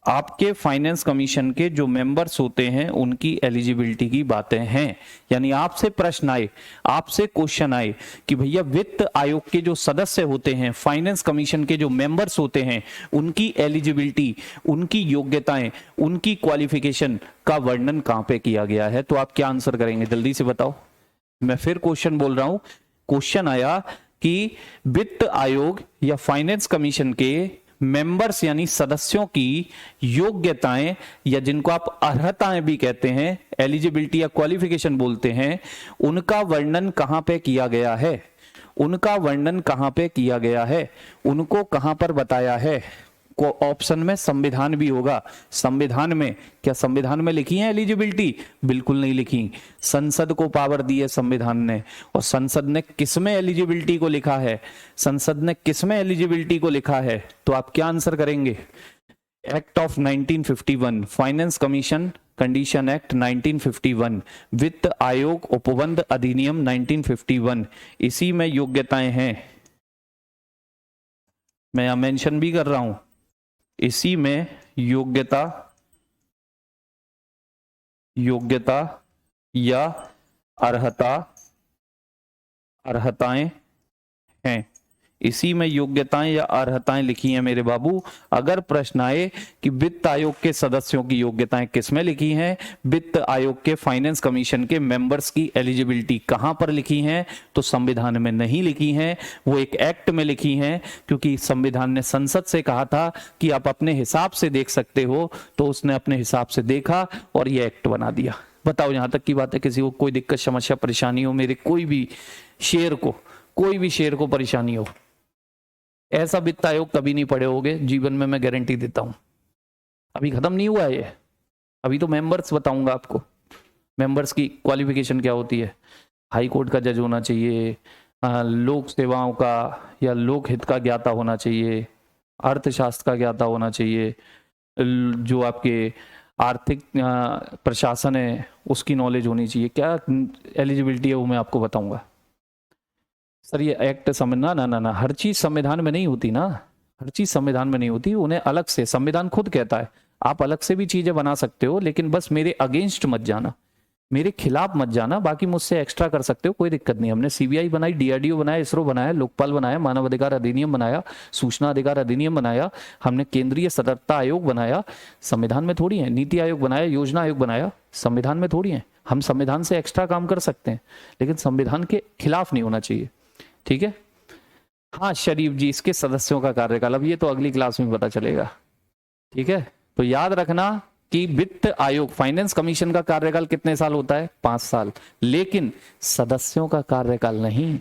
S1: आपके फाइनेंस कमीशन के जो मेंबर्स होते हैं उनकी एलिजिबिलिटी की बातें हैं। यानी आपसे प्रश्न आए, आपसे क्वेश्चन आए कि भैया वित्त आयोग के जो सदस्य होते हैं, फाइनेंस कमीशन के जो मेंबर्स होते हैं, उनकी एलिजिबिलिटी, उनकी योग्यताएं, उनकी क्वालिफिकेशन का वर्णन कहां पे किया गया है, तो आप क्या आंसर करेंगे जल्दी से बताओ। मैं फिर क्वेश्चन बोल रहा हूं। क्वेश्चन आया कि वित्त आयोग या फाइनेंस कमीशन के मेंबर्स यानी सदस्यों की योग्यताएं, या जिनको आप अर्हताएं भी कहते हैं, एलिजिबिलिटी या क्वालिफिकेशन बोलते हैं, उनका वर्णन कहां पे किया गया है। उनका वर्णन कहां पे किया गया है, उनको कहां पर बताया है। को ऑप्शन में संविधान भी होगा। संविधान में, क्या संविधान में लिखी है एलिजिबिलिटी? बिल्कुल नहीं लिखी। संसद को पावर दी है संविधान ने, और संसद ने किसमें एलिजिबिलिटी को लिखा है, संसद ने किसमें एलिजिबिलिटी को लिखा है, तो आप क्या आंसर करेंगे। Act of 1951, finance commission condition act 1951, वित्त आयोग उपबंध अधिनियम 1951, इसी में योग्यताएं हैं। मैं यहां मेंशन भी कर रहा हूं, इसी में योग्यता या अर्हताएं हैं। इसी में योग्यताएं या अर्हताएं लिखी हैं मेरे बाबू। अगर प्रश्न आए कि वित्त आयोग के सदस्यों की योग्यताएं किसमें लिखी हैं, वित्त आयोग के फाइनेंस कमीशन के मेंबर्स की एलिजिबिलिटी कहां पर लिखी हैं, तो संविधान में नहीं लिखी हैं, वो एक एक्ट में लिखी हैं। क्योंकि संविधान ने संसद से कहा था कि आप अपने हिसाब से देख सकते हो, तो उसने अपने हिसाब से देखा और ये एक्ट बना दिया। बताओ यहां तक की बात है, किसी को कोई दिक्कत समस्या परेशानी हो, मेरे कोई भी शेर को परेशानी हो, ऐसा वित्त आयोग कभी नहीं पढ़े होगे जीवन में, मैं गारंटी देता हूं। अभी खत्म नहीं हुआ है ये, अभी तो मेंबर्स बताऊंगा आपको, मेंबर्स की क्वालिफिकेशन क्या होती है। हाई कोर्ट का जज होना चाहिए, लोक सेवाओं का या लोक हित का ज्ञाता होना चाहिए, अर्थशास्त्र का ज्ञाता होना चाहिए, जो आपके आर्थिक प्रशासन है उसकी नॉलेज होनी चाहिए। क्या एलिजिबिलिटी है वो मैं आपको बताऊंगा। सर ये एक्ट समझना ना, हर चीज संविधान में नहीं होती ना, हर चीज संविधान में नहीं होती, उन्हें अलग से संविधान खुद कहता है आप अलग से भी चीजें बना सकते हो, लेकिन बस मेरे अगेंस्ट मत जाना, मेरे खिलाफ मत जाना, बाकी मुझसे एक्स्ट्रा कर सकते हो, कोई दिक्कत नहीं। हमने सीबीआई बनाई, डीआरडीओ बनाया, इसरो बनाया, लोकपाल बनाया, मानव अधिकार अधिनियम बनाया, सूचना अधिकार अधिनियम बनाया, हमने केंद्रीय सतर्कता आयोग बनाया, संविधान में थोड़ी है। नीति आयोग बनाया, योजना आयोग बनाया, संविधान में थोड़ी है। हम संविधान से एक्स्ट्रा काम कर सकते हैं, लेकिन संविधान के खिलाफ नहीं होना चाहिए। ठीक है। हाँ शरीफ जी, इसके सदस्यों का कार्यकाल, अब ये तो अगली क्लास में पता चलेगा। ठीक है, तो याद रखना कि वित्त आयोग फाइनेंस कमीशन का कार्यकाल कितने साल होता है, 5 साल, लेकिन सदस्यों का कार्यकाल नहीं।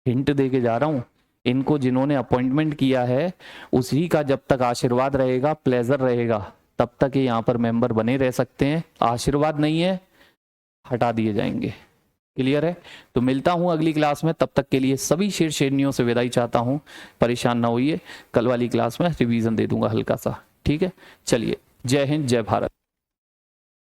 S1: हिंट दे के जा रहा हूं, इनको जिन्होंने अपॉइंटमेंट किया है उसी का जब तक आशीर्वाद रहेगा, प्लेजर रहेगा, तब तक ये यहां पर मेंबर बने रह सकते हैं। आशीर्वाद नहीं है, हटा दिए जाएंगे। क्लियर है। तो मिलता हूं अगली क्लास में, तब तक के लिए सभी शेर शेरनियों से विदाई चाहता हूं। परेशान ना होइए, कल वाली क्लास में रिवीजन दे दूंगा हल्का सा। ठीक है, चलिए, जय हिंद, जय भारत।